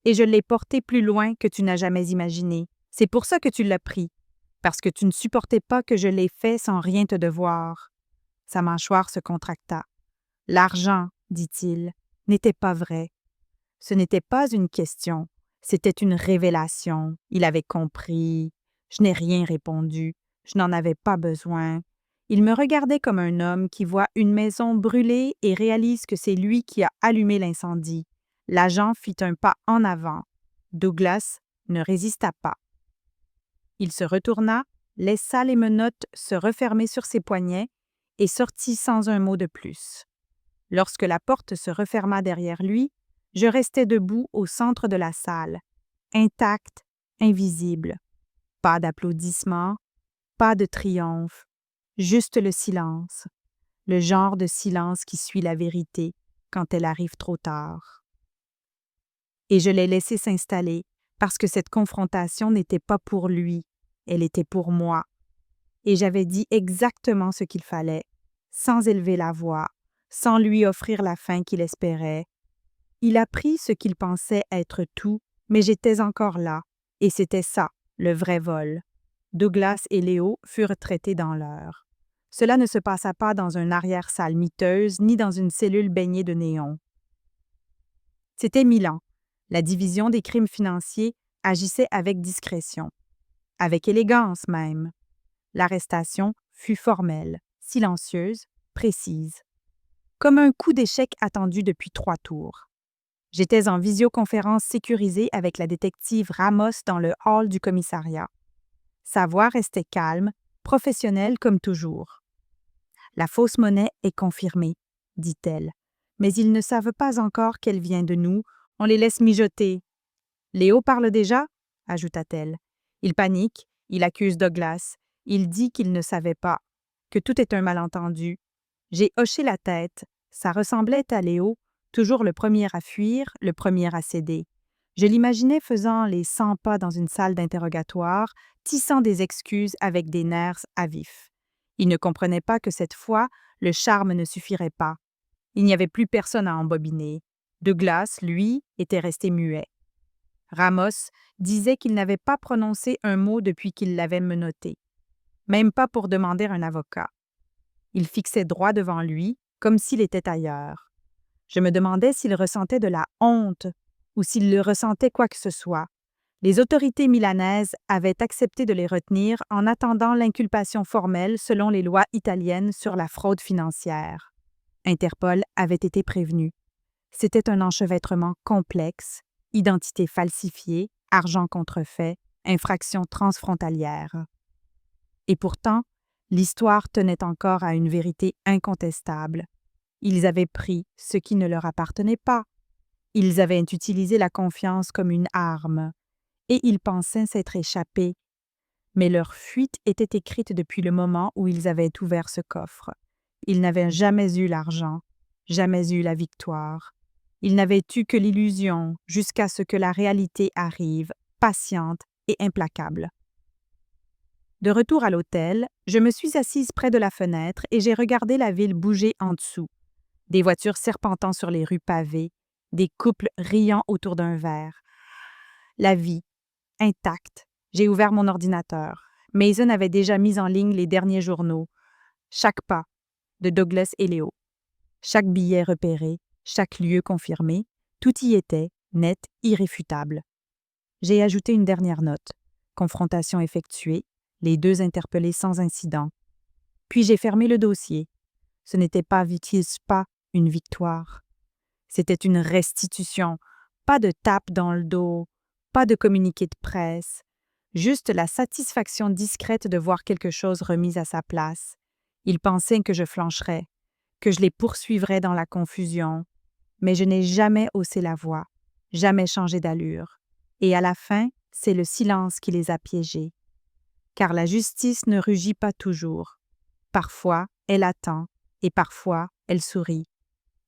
Et je l'ai porté plus loin que tu n'as jamais imaginé. C'est pour ça que tu l'as pris, parce que tu ne supportais pas que je l'ai fait sans rien te devoir. » Sa mâchoire se contracta. « L'argent, dit-il, n'était pas vrai. » Ce n'était pas une question, c'était une révélation. Il avait compris. Je n'ai rien répondu. Je n'en avais pas besoin. Il me regardait comme un homme qui voit une maison brûler et réalise que c'est lui qui a allumé l'incendie. L'agent fit un pas en avant. Douglas ne résista pas. Il se retourna, laissa les menottes se refermer sur ses poignets et sortit sans un mot de plus. Lorsque la porte se referma derrière lui, je restais debout au centre de la salle, intacte, invisible. Pas d'applaudissements, pas de triomphe, juste le silence, le genre de silence qui suit la vérité quand elle arrive trop tard. Et je l'ai laissé s'installer parce que cette confrontation n'était pas pour lui, elle était pour moi. Et j'avais dit exactement ce qu'il fallait, sans élever la voix, sans lui offrir la fin qu'il espérait. Il a pris ce qu'il pensait être tout, mais j'étais encore là, et c'était ça, le vrai vol. Douglas et Léo furent traités dans l'heure. Cela ne se passa pas dans une arrière-salle miteuse ni dans une cellule baignée de néon. C'était Milan. La division des crimes financiers agissait avec discrétion, avec élégance même. L'arrestation fut formelle, silencieuse, précise. Comme un coup d'échec attendu depuis 3 tours. J'étais en visioconférence sécurisée avec la détective Ramos dans le hall du commissariat. Sa voix restait calme, professionnelle comme toujours. « La fausse monnaie est confirmée, » dit-elle. « Mais ils ne savent pas encore qu'elle vient de nous, on les laisse mijoter. »« Léo parle déjà ?» ajouta-t-elle. Il panique, il accuse Douglas, il dit qu'il ne savait pas, que tout est un malentendu. J'ai hoché la tête, ça ressemblait à Léo, toujours le premier à fuir, le premier à céder. Je l'imaginais faisant les 100 pas dans une salle d'interrogatoire, tissant des excuses avec des nerfs à vif. Il ne comprenait pas que cette fois, le charme ne suffirait pas. Il n'y avait plus personne à embobiner. Douglas, lui, était resté muet. Ramos disait qu'il n'avait pas prononcé un mot depuis qu'il l'avait menotté. Même pas pour demander un avocat. Il fixait droit devant lui, comme s'il était ailleurs. Je me demandais s'il ressentait de la honte ou s'il le ressentait quoi que ce soit. Les autorités milanaises avaient accepté de les retenir en attendant l'inculpation formelle selon les lois italiennes sur la fraude financière. Interpol avait été prévenu. C'était un enchevêtrement complexe, identité falsifiée, argent contrefait, infraction transfrontalière. Et pourtant, l'histoire tenait encore à une vérité incontestable. Ils avaient pris ce qui ne leur appartenait pas. Ils avaient utilisé la confiance comme une arme, et ils pensaient s'être échappés. Mais leur fuite était écrite depuis le moment où ils avaient ouvert ce coffre. Ils n'avaient jamais eu l'argent, jamais eu la victoire. Ils n'avaient eu que l'illusion jusqu'à ce que la réalité arrive, patiente et implacable. De retour à l'hôtel, je me suis assise près de la fenêtre et j'ai regardé la ville bouger en dessous. Des voitures serpentant sur les rues pavées, des couples riant autour d'un verre. La vie, intacte. J'ai ouvert mon ordinateur. Mason avait déjà mis en ligne les derniers journaux. Chaque pas, de Douglas et Léo. Chaque billet repéré, chaque lieu confirmé, tout y était, net, irréfutable. J'ai ajouté une dernière note. Confrontation effectuée, les 2 interpellés sans incident. Puis j'ai fermé le dossier. Ce n'était pas une victoire. C'était une restitution, pas de tape dans le dos, pas de communiqué de presse, juste la satisfaction discrète de voir quelque chose remis à sa place. Ils pensaient que je flancherais, que je les poursuivrais dans la confusion, mais je n'ai jamais haussé la voix, jamais changé d'allure. Et à la fin, c'est le silence qui les a piégés. Car la justice ne rugit pas toujours. Parfois, elle attend, et parfois, elle sourit.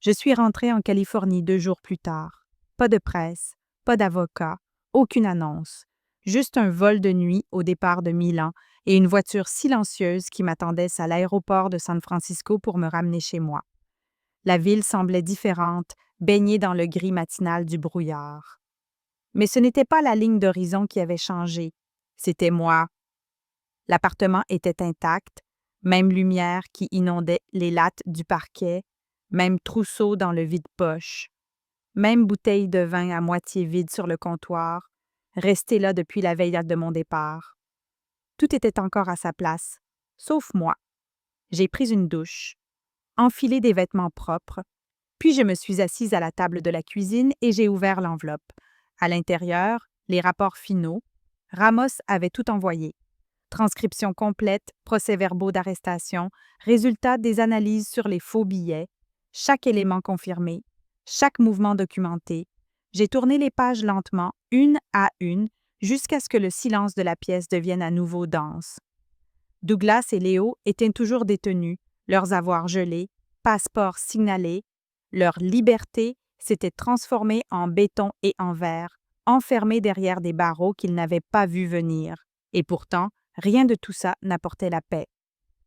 Je suis rentrée en Californie 2 jours plus tard. Pas de presse, pas d'avocat, aucune annonce. Juste un vol de nuit au départ de Milan et une voiture silencieuse qui m'attendait à l'aéroport de San Francisco pour me ramener chez moi. La ville semblait différente, baignée dans le gris matinal du brouillard. Mais ce n'était pas la ligne d'horizon qui avait changé, c'était moi. L'appartement était intact, même lumière qui inondait les lattes du parquet, même trousseau dans le vide-poche, même bouteille de vin à moitié vide sur le comptoir, restée là depuis la veille de mon départ. Tout était encore à sa place, sauf moi. J'ai pris une douche, enfilé des vêtements propres, puis je me suis assise à la table de la cuisine et j'ai ouvert l'enveloppe. À l'intérieur, les rapports finaux. Ramos avait tout envoyé. Transcription complète, procès-verbaux d'arrestation, résultats des analyses sur les faux billets, chaque élément confirmé, chaque mouvement documenté. J'ai tourné les pages lentement, une à une, jusqu'à ce que le silence de la pièce devienne à nouveau dense. Douglas et Léo étaient toujours détenus, leurs avoirs gelés, passeports signalés. Leur liberté s'était transformée en béton et en verre, enfermés derrière des barreaux qu'ils n'avaient pas vus venir. Et pourtant, rien de tout ça n'apportait la paix.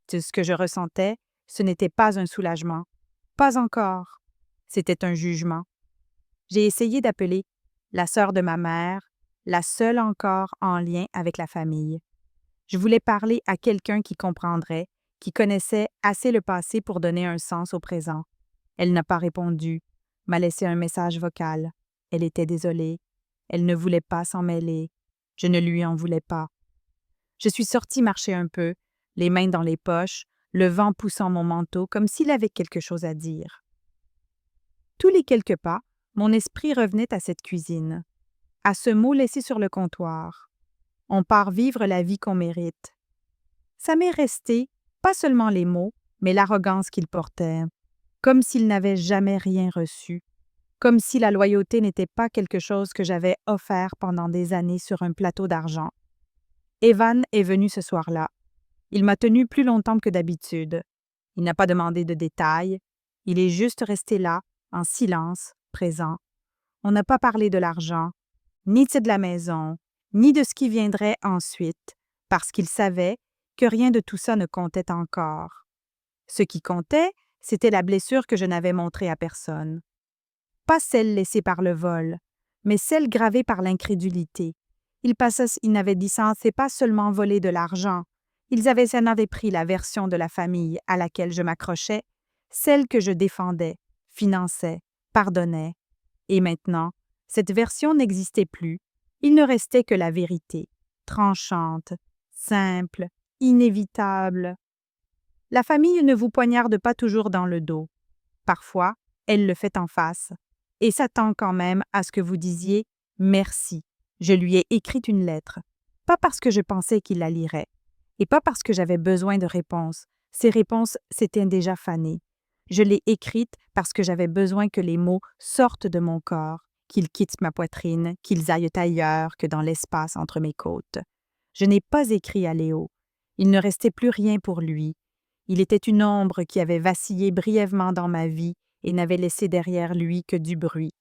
Ce que je ressentais, ce n'était pas un soulagement. Pas encore. C'était un jugement. J'ai essayé d'appeler la sœur de ma mère, la seule encore en lien avec la famille. Je voulais parler à quelqu'un qui comprendrait, qui connaissait assez le passé pour donner un sens au présent. Elle n'a pas répondu, m'a laissé un message vocal. Elle était désolée. Elle ne voulait pas s'en mêler. Je ne lui en voulais pas. Je suis sortie marcher un peu, les mains dans les poches, le vent poussant mon manteau comme s'il avait quelque chose à dire. Tous les quelques pas, mon esprit revenait à cette cuisine, à ce mot laissé sur le comptoir. On part vivre la vie qu'on mérite. Ça m'est resté, pas seulement les mots, mais l'arrogance qu'il portait, comme s'il n'avait jamais rien reçu, comme si la loyauté n'était pas quelque chose que j'avais offert pendant des années sur un plateau d'argent. Evan est venu ce soir-là. Il m'a tenu plus longtemps que d'habitude. Il n'a pas demandé de détails. Il est juste resté là, en silence, présent. On n'a pas parlé de l'argent, ni de la maison, ni de ce qui viendrait ensuite, parce qu'il savait que rien de tout ça ne comptait encore. Ce qui comptait, c'était la blessure que je n'avais montrée à personne. Pas celle laissée par le vol, mais celle gravée par l'incrédulité. Ils n'avaient dit ça, c'est pas seulement voler de l'argent. En avaient pris la version de la famille à laquelle je m'accrochais, celle que je défendais, finançais, pardonnais. Et maintenant, cette version n'existait plus. Il ne restait que la vérité, tranchante, simple, inévitable. La famille ne vous poignarde pas toujours dans le dos. Parfois, elle le fait en face et s'attend quand même à ce que vous disiez « merci ». Je lui ai écrit une lettre, pas parce que je pensais qu'il la lirait, et pas parce que j'avais besoin de réponses. Ces réponses s'étaient déjà fanées. Je l'ai écrite parce que j'avais besoin que les mots sortent de mon corps, qu'ils quittent ma poitrine, qu'ils aillent ailleurs que dans l'espace entre mes côtes. Je n'ai pas écrit à Léo. Il ne restait plus rien pour lui. Il était une ombre qui avait vacillé brièvement dans ma vie et n'avait laissé derrière lui que du bruit.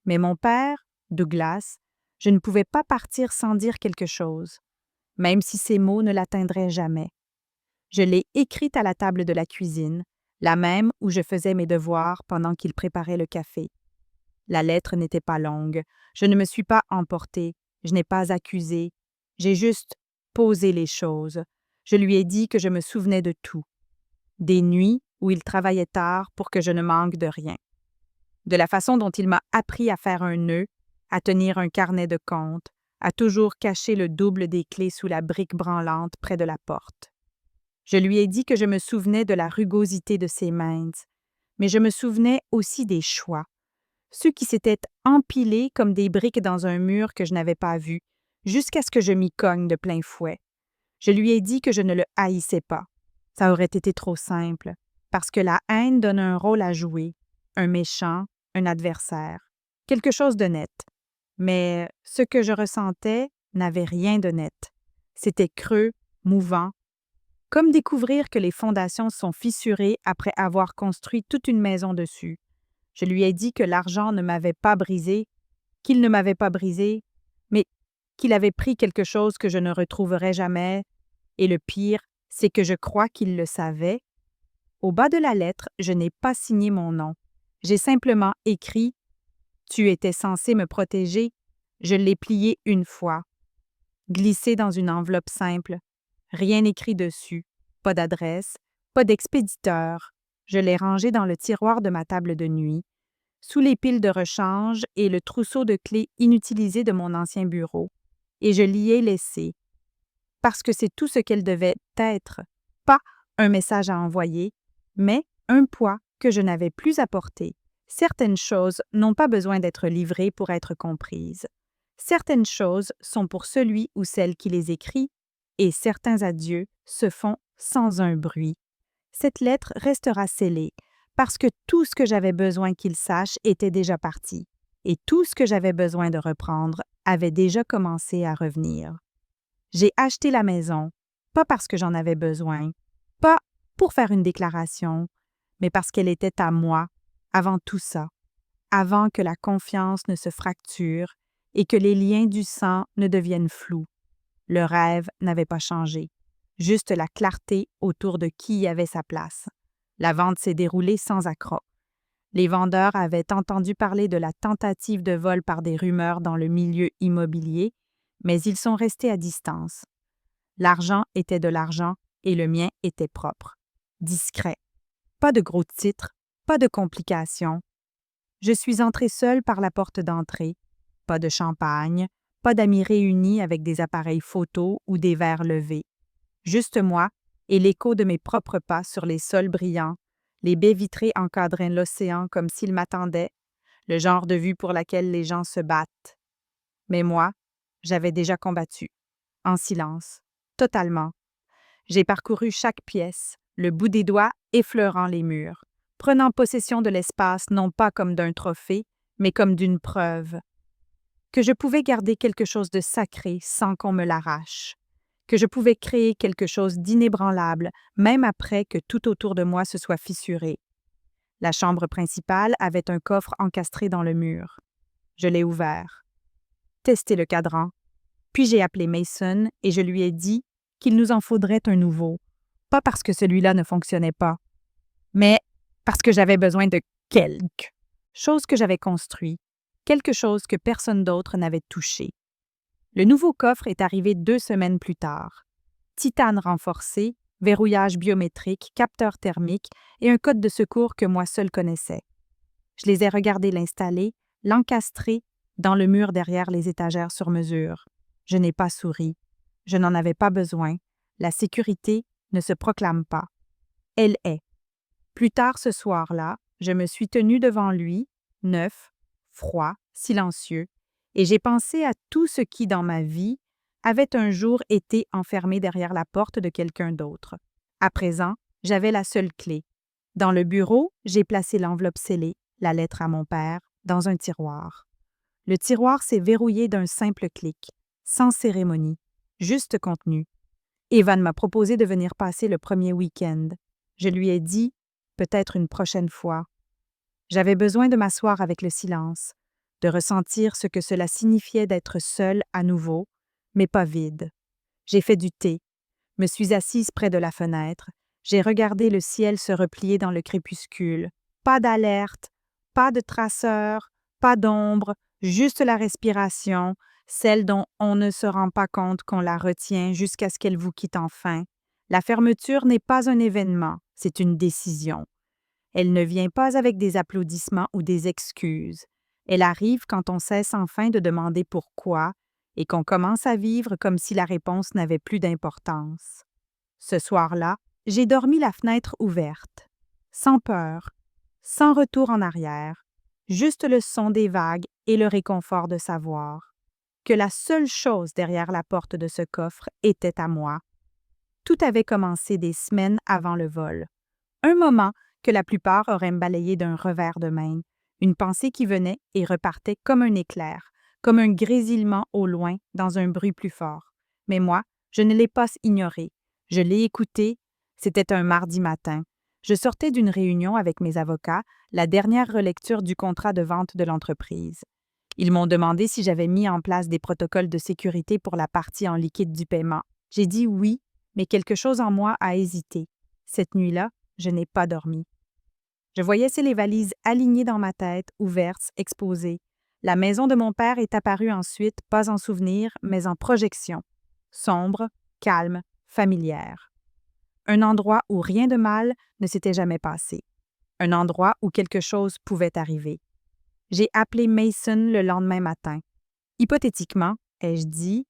Mais mon père, Douglas, je ne pouvais pas partir sans dire quelque chose, même si ces mots ne l'atteindraient jamais. Je l'ai écrite à la table de la cuisine, la même où je faisais mes devoirs pendant qu'il préparait le café. La lettre n'était pas longue, je ne me suis pas emportée, je n'ai pas accusé, j'ai juste posé les choses. Je lui ai dit que je me souvenais de tout. Des nuits où il travaillait tard pour que je ne manque de rien. De la façon dont il m'a appris à faire un nœud, à tenir un carnet de comptes, à toujours cacher le double des clés sous la brique branlante près de la porte. Je lui ai dit que je me souvenais de la rugosité de ses mains, mais je me souvenais aussi des choix, ceux qui s'étaient empilés comme des briques dans un mur que je n'avais pas vu, jusqu'à ce que je m'y cogne de plein fouet. Je lui ai dit que je ne le haïssais pas. Ça aurait été trop simple, parce que la haine donne un rôle à jouer, un méchant, un adversaire, quelque chose de net. Mais ce que je ressentais n'avait rien de net. C'était creux, mouvant, comme découvrir que les fondations sont fissurées après avoir construit toute une maison dessus. Je lui ai dit que l'argent ne m'avait pas brisé, qu'il ne m'avait pas brisé, mais qu'il avait pris quelque chose que je ne retrouverais jamais, Et le pire, c'est que je crois qu'il le savait. Au bas de la lettre, je n'ai pas signé mon nom. J'ai simplement écrit « Tu étais censé me protéger ». Je l'ai plié une fois, glissé dans une enveloppe simple. Rien écrit dessus, pas d'adresse, pas d'expéditeur. Je l'ai rangé dans le tiroir de ma table de nuit, sous les piles de rechange et le trousseau de clés inutilisées de mon ancien bureau. Et je l'y ai laissé, parce que c'est tout ce qu'elle devait être, pas un message à envoyer, mais un poids que je n'avais plus à porter. Certaines choses n'ont pas besoin d'être livrées pour être comprises. Certaines choses sont pour celui ou celle qui les écrit, et certains adieux se font sans un bruit. Cette lettre restera scellée, parce que tout ce que j'avais besoin qu'il sache était déjà parti, et tout ce que j'avais besoin de reprendre avait déjà commencé à revenir. J'ai acheté la maison, pas parce que j'en avais besoin, pas pour faire une déclaration, mais parce qu'elle était à moi, avant tout ça, avant que la confiance ne se fracture et que les liens du sang ne deviennent flous. Le rêve n'avait pas changé, juste la clarté autour de qui y avait sa place. La vente s'est déroulée sans accroc. Les vendeurs avaient entendu parler de la tentative de vol par des rumeurs dans le milieu immobilier, mais ils sont restés à distance. L'argent était de l'argent et le mien était propre, discret. Pas de gros titres, pas de complications. Je suis entrée seule par la porte d'entrée. Pas de champagne, pas d'amis réunis avec des appareils photos ou des verres levés. Juste moi et l'écho de mes propres pas sur les sols brillants. Les baies vitrées encadraient l'océan comme s'il m'attendait, le genre de vue pour laquelle les gens se battent. Mais moi, j'avais déjà combattu, en silence, totalement. J'ai parcouru chaque pièce, le bout des doigts effleurant les murs, prenant possession de l'espace non pas comme d'un trophée, mais comme d'une preuve. Que je pouvais garder quelque chose de sacré sans qu'on me l'arrache. Que je pouvais créer quelque chose d'inébranlable, même après que tout autour de moi se soit fissuré. La chambre principale avait un coffre encastré dans le mur. Je l'ai ouvert. Testé le cadran. Puis j'ai appelé Mason et je lui ai dit qu'il nous en faudrait un nouveau. Pas parce que celui-là ne fonctionnait pas, mais parce que j'avais besoin de quelque chose que j'avais construit, quelque chose que personne d'autre n'avait touché. Le nouveau coffre est arrivé 2 semaines plus tard. Titane renforcé, verrouillage biométrique, capteur thermique et un code de secours que moi seul connaissais. Je les ai regardés l'installer, l'encastrer dans le mur derrière les étagères sur mesure. Je n'ai pas souri. Je n'en avais pas besoin. La sécurité ne se proclame pas. Elle est. Plus tard ce soir-là, je me suis tenue devant lui, neuf, froid, silencieux, et j'ai pensé à tout ce qui, dans ma vie, avait un jour été enfermé derrière la porte de quelqu'un d'autre. À présent, j'avais la seule clé. Dans le bureau, j'ai placé l'enveloppe scellée, la lettre à mon père, dans un tiroir. Le tiroir s'est verrouillé d'un simple clic, sans cérémonie, juste contenu. Evan m'a proposé de venir passer le premier week-end. Je lui ai dit, peut-être une prochaine fois. J'avais besoin de m'asseoir avec le silence, de ressentir ce que cela signifiait d'être seule à nouveau, mais pas vide. J'ai fait du thé, me suis assise près de la fenêtre, j'ai regardé le ciel se replier dans le crépuscule. Pas d'alerte, pas de traceur, pas d'ombre, juste la respiration, celle dont on ne se rend pas compte qu'on la retient jusqu'à ce qu'elle vous quitte enfin. La fermeture n'est pas un événement, c'est une décision. Elle ne vient pas avec des applaudissements ou des excuses. Elle arrive quand on cesse enfin de demander pourquoi et qu'on commence à vivre comme si la réponse n'avait plus d'importance. Ce soir-là, j'ai dormi la fenêtre ouverte, sans peur, sans retour en arrière, juste le son des vagues et le réconfort de savoir que la seule chose derrière la porte de ce coffre était à moi. Tout avait commencé des semaines avant le vol. Un moment que la plupart auraient balayé d'un revers de main, une pensée qui venait et repartait comme un éclair, comme un grésillement au loin dans un bruit plus fort. Mais moi, je ne l'ai pas ignoré. Je l'ai écouté. C'était un mardi matin. Je sortais d'une réunion avec mes avocats, la dernière relecture du contrat de vente de l'entreprise. Ils m'ont demandé si j'avais mis en place des protocoles de sécurité pour la partie en liquide du paiement. J'ai dit oui, Mais quelque chose en moi a hésité. Cette nuit-là, je n'ai pas dormi. Je voyais les valises alignées dans ma tête, ouvertes, exposées. La maison de mon père est apparue ensuite, pas en souvenir, mais en projection. Sombre, calme, familière. Un endroit où rien de mal ne s'était jamais passé. Un endroit où quelque chose pouvait arriver. J'ai appelé Mason le lendemain matin. Hypothétiquement, ai-je dit,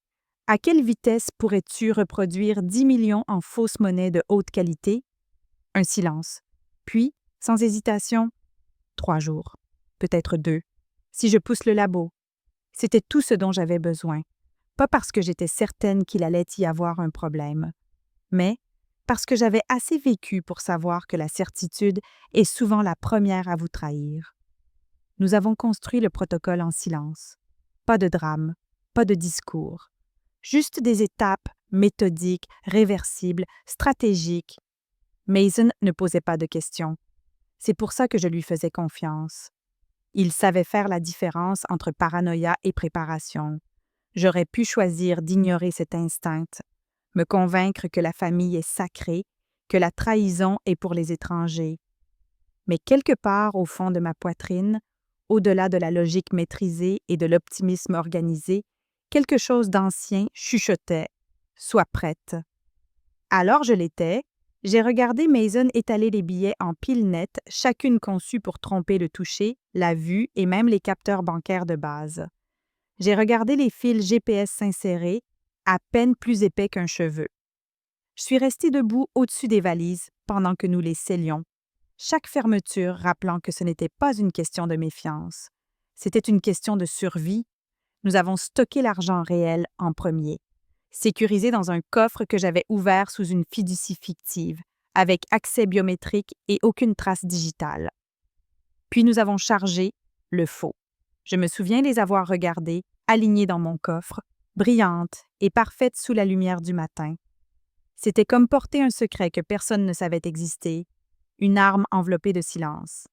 à quelle vitesse pourrais-tu reproduire 10 millions en fausses monnaies de haute qualité? Un silence. Puis, sans hésitation, 3 jours, peut-être 2, si je pousse le labo. C'était tout ce dont j'avais besoin, pas parce que j'étais certaine qu'il allait y avoir un problème, mais parce que j'avais assez vécu pour savoir que la certitude est souvent la première à vous trahir. Nous avons construit le protocole en silence. Pas de drame, pas de discours. Juste des étapes méthodiques, réversibles, stratégiques. Mason ne posait pas de questions. C'est pour ça que je lui faisais confiance. Il savait faire la différence entre paranoïa et préparation. J'aurais pu choisir d'ignorer cet instinct, me convaincre que la famille est sacrée, que la trahison est pour les étrangers. Mais quelque part au fond de ma poitrine, au-delà de la logique maîtrisée et de l'optimisme organisé, quelque chose d'ancien chuchotait « Sois prête ». Alors je l'étais. J'ai regardé Mason étaler les billets en piles nettes, chacune conçue pour tromper le toucher, la vue et même les capteurs bancaires de base. J'ai regardé les fils GPS s'insérer, à peine plus épais qu'un cheveu. Je suis restée debout au-dessus des valises pendant que nous les scellions, chaque fermeture rappelant que ce n'était pas une question de méfiance. C'était une question de survie. Nous avons stocké l'argent réel en premier, sécurisé dans un coffre que j'avais ouvert sous une fiducie fictive, avec accès biométrique et aucune trace digitale. Puis nous avons chargé le faux. Je me souviens les avoir regardées, alignées dans mon coffre, brillantes et parfaites sous la lumière du matin. C'était comme porter un secret que personne ne savait exister, une arme enveloppée de silence.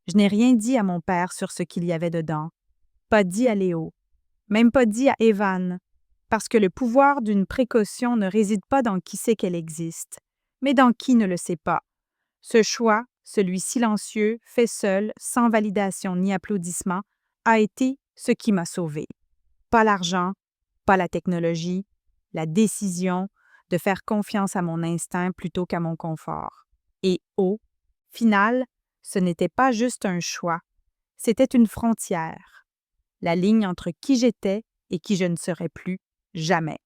Je n'ai rien dit à mon père sur ce qu'il y avait dedans, pas dit à Léo, même pas dit à Evan, parce que le pouvoir d'une précaution ne réside pas dans qui sait qu'elle existe, mais dans qui ne le sait pas. Ce choix, celui silencieux, fait seul, sans validation ni applaudissement, a été ce qui m'a sauvée. Pas l'argent, pas la technologie, la décision de faire confiance à mon instinct plutôt qu'à mon confort. Et au final, ce n'était pas juste un choix, c'était une frontière, la ligne entre qui j'étais et qui je ne serais plus, jamais.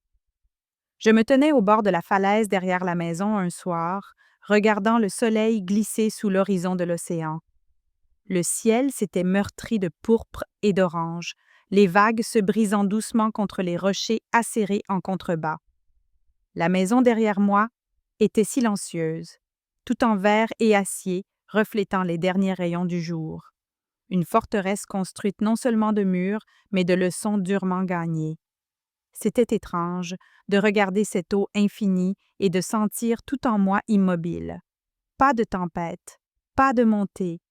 Je me tenais au bord de la falaise derrière la maison un soir, regardant le soleil glisser sous l'horizon de l'océan. Le ciel s'était meurtri de pourpre et d'orange, les vagues se brisant doucement contre les rochers acérés en contrebas. La maison derrière moi était silencieuse, tout en verre et acier, reflétant les derniers rayons du jour. Une forteresse construite non seulement de murs, mais de leçons durement gagnées. C'était étrange de regarder cette eau infinie et de sentir tout en moi immobile. Pas de tempête, pas de montée,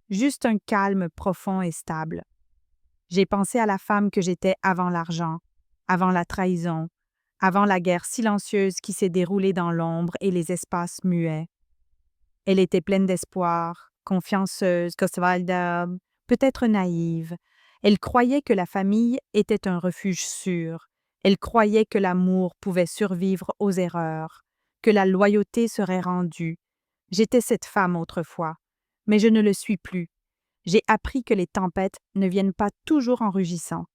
juste un calme profond et stable. J'ai pensé à la femme que j'étais avant l'argent, avant la trahison, avant la guerre silencieuse qui s'est déroulée dans l'ombre et les espaces muets. Elle était pleine d'espoir, confianceuse, peut-être naïve. Elle croyait que la famille était un refuge sûr. Elle croyait que l'amour pouvait survivre aux erreurs, que la loyauté serait rendue. J'étais cette femme autrefois, mais je ne le suis plus. J'ai appris que les tempêtes ne viennent pas toujours en rugissant.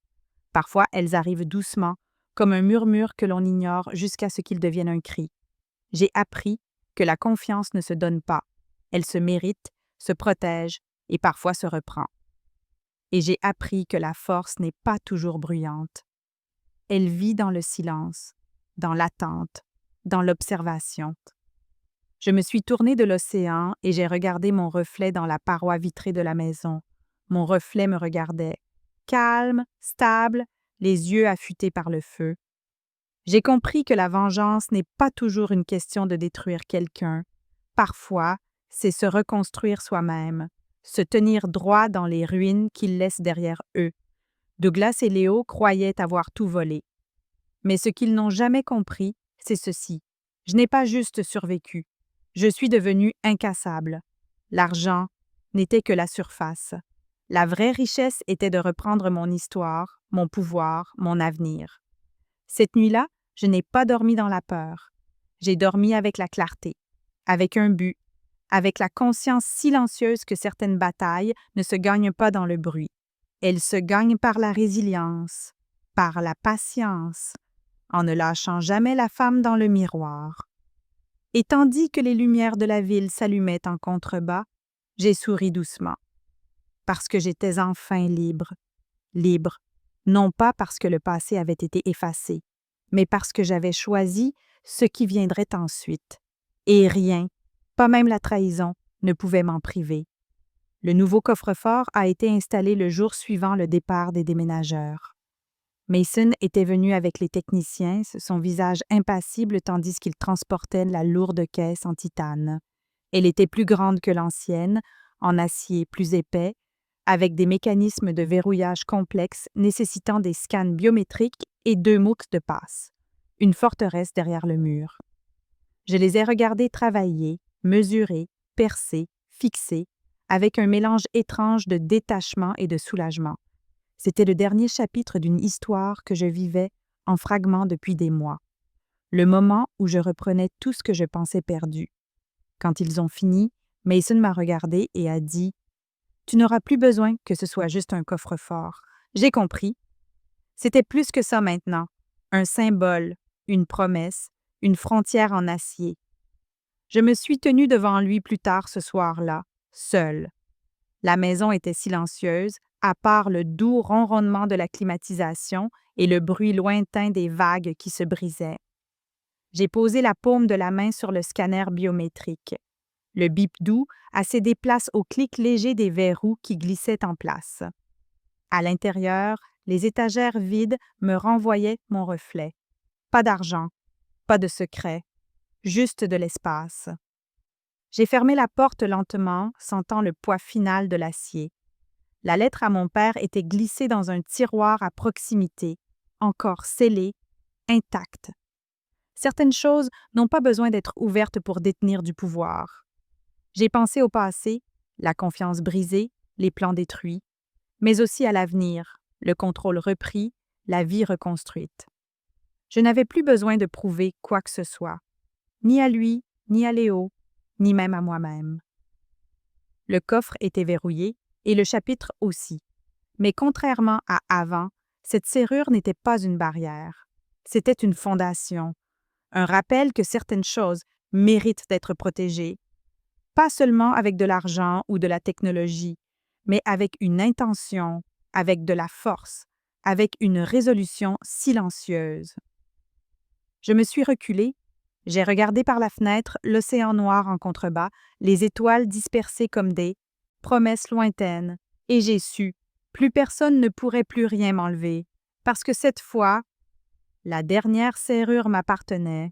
Parfois, elles arrivent doucement, comme un murmure que l'on ignore jusqu'à ce qu'il devienne un cri. J'ai appris que la confiance ne se donne pas. Elle se mérite, se protège et parfois se reprend. Et j'ai appris que la force n'est pas toujours bruyante. Elle vit dans le silence, dans l'attente, dans l'observation. Je me suis tournée de l'océan et j'ai regardé mon reflet dans la paroi vitrée de la maison. Mon reflet me regardait, calme, stable, les yeux affûtés par le feu. J'ai compris que la vengeance n'est pas toujours une question de détruire quelqu'un. Parfois, c'est se reconstruire soi-même, se tenir droit dans les ruines qu'ils laissent derrière eux. Douglas et Léo croyaient avoir tout volé. Mais ce qu'ils n'ont jamais compris, c'est ceci. Je n'ai pas juste survécu. Je suis devenue incassable. L'argent n'était que la surface. La vraie richesse était de reprendre mon histoire, mon pouvoir, mon avenir. Cette nuit-là, je n'ai pas dormi dans la peur. J'ai dormi avec la clarté, avec un but, avec la conscience silencieuse que certaines batailles ne se gagnent pas dans le bruit. Elles se gagnent par la résilience, par la patience, en ne lâchant jamais la femme dans le miroir. Et tandis que les lumières de la ville s'allumaient en contrebas, j'ai souri doucement, parce que j'étais enfin libre. Libre, non pas parce que le passé avait été effacé, mais parce que j'avais choisi ce qui viendrait ensuite. Et rien, pas même la trahison, ne pouvait m'en priver. Le nouveau coffre-fort a été installé le jour suivant le départ des déménageurs. Mason était venu avec les techniciens, son visage impassible tandis qu'il transportait la lourde caisse en titane. Elle était plus grande que l'ancienne, en acier plus épais, avec des mécanismes de verrouillage complexes nécessitant des scans biométriques et 2 mots de passe. Une forteresse derrière le mur. Je les ai regardés travailler, mesurer, percer, fixer, avec un mélange étrange de détachement et de soulagement. C'était le dernier chapitre d'une histoire que je vivais en fragments depuis des mois. Le moment où je reprenais tout ce que je pensais perdu. Quand ils ont fini, Mason m'a regardé et a dit « Tu n'auras plus besoin que ce soit juste un coffre-fort. J'ai compris. » C'était plus que ça maintenant. Un symbole, une promesse, une frontière en acier. Je me suis tenue devant lui plus tard ce soir-là, seule. La maison était silencieuse, à part le doux ronronnement de la climatisation et le bruit lointain des vagues qui se brisaient. J'ai posé la paume de la main sur le scanner biométrique. Le bip doux a cédé place au clic léger des verrous qui glissaient en place. À l'intérieur, les étagères vides me renvoyaient mon reflet. Pas d'argent, pas de secret, juste de l'espace. J'ai fermé la porte lentement, sentant le poids final de l'acier. La lettre à mon père était glissée dans un tiroir à proximité, encore scellée, intacte. Certaines choses n'ont pas besoin d'être ouvertes pour détenir du pouvoir. J'ai pensé au passé, la confiance brisée, les plans détruits, mais aussi à l'avenir, le contrôle repris, la vie reconstruite. Je n'avais plus besoin de prouver quoi que ce soit, ni à lui, ni à Léo, ni même à moi-même. Le coffre était verrouillé et le chapitre aussi. Mais contrairement à avant, cette serrure n'était pas une barrière. C'était une fondation, un rappel que certaines choses méritent d'être protégées, pas seulement avec de l'argent ou de la technologie, mais avec une intention, avec de la force, avec une résolution silencieuse. Je me suis reculée, j'ai regardé par la fenêtre l'océan noir en contrebas, les étoiles dispersées comme des promesses lointaines, et j'ai su, plus personne ne pourrait plus rien m'enlever, parce que cette fois, la dernière serrure m'appartenait,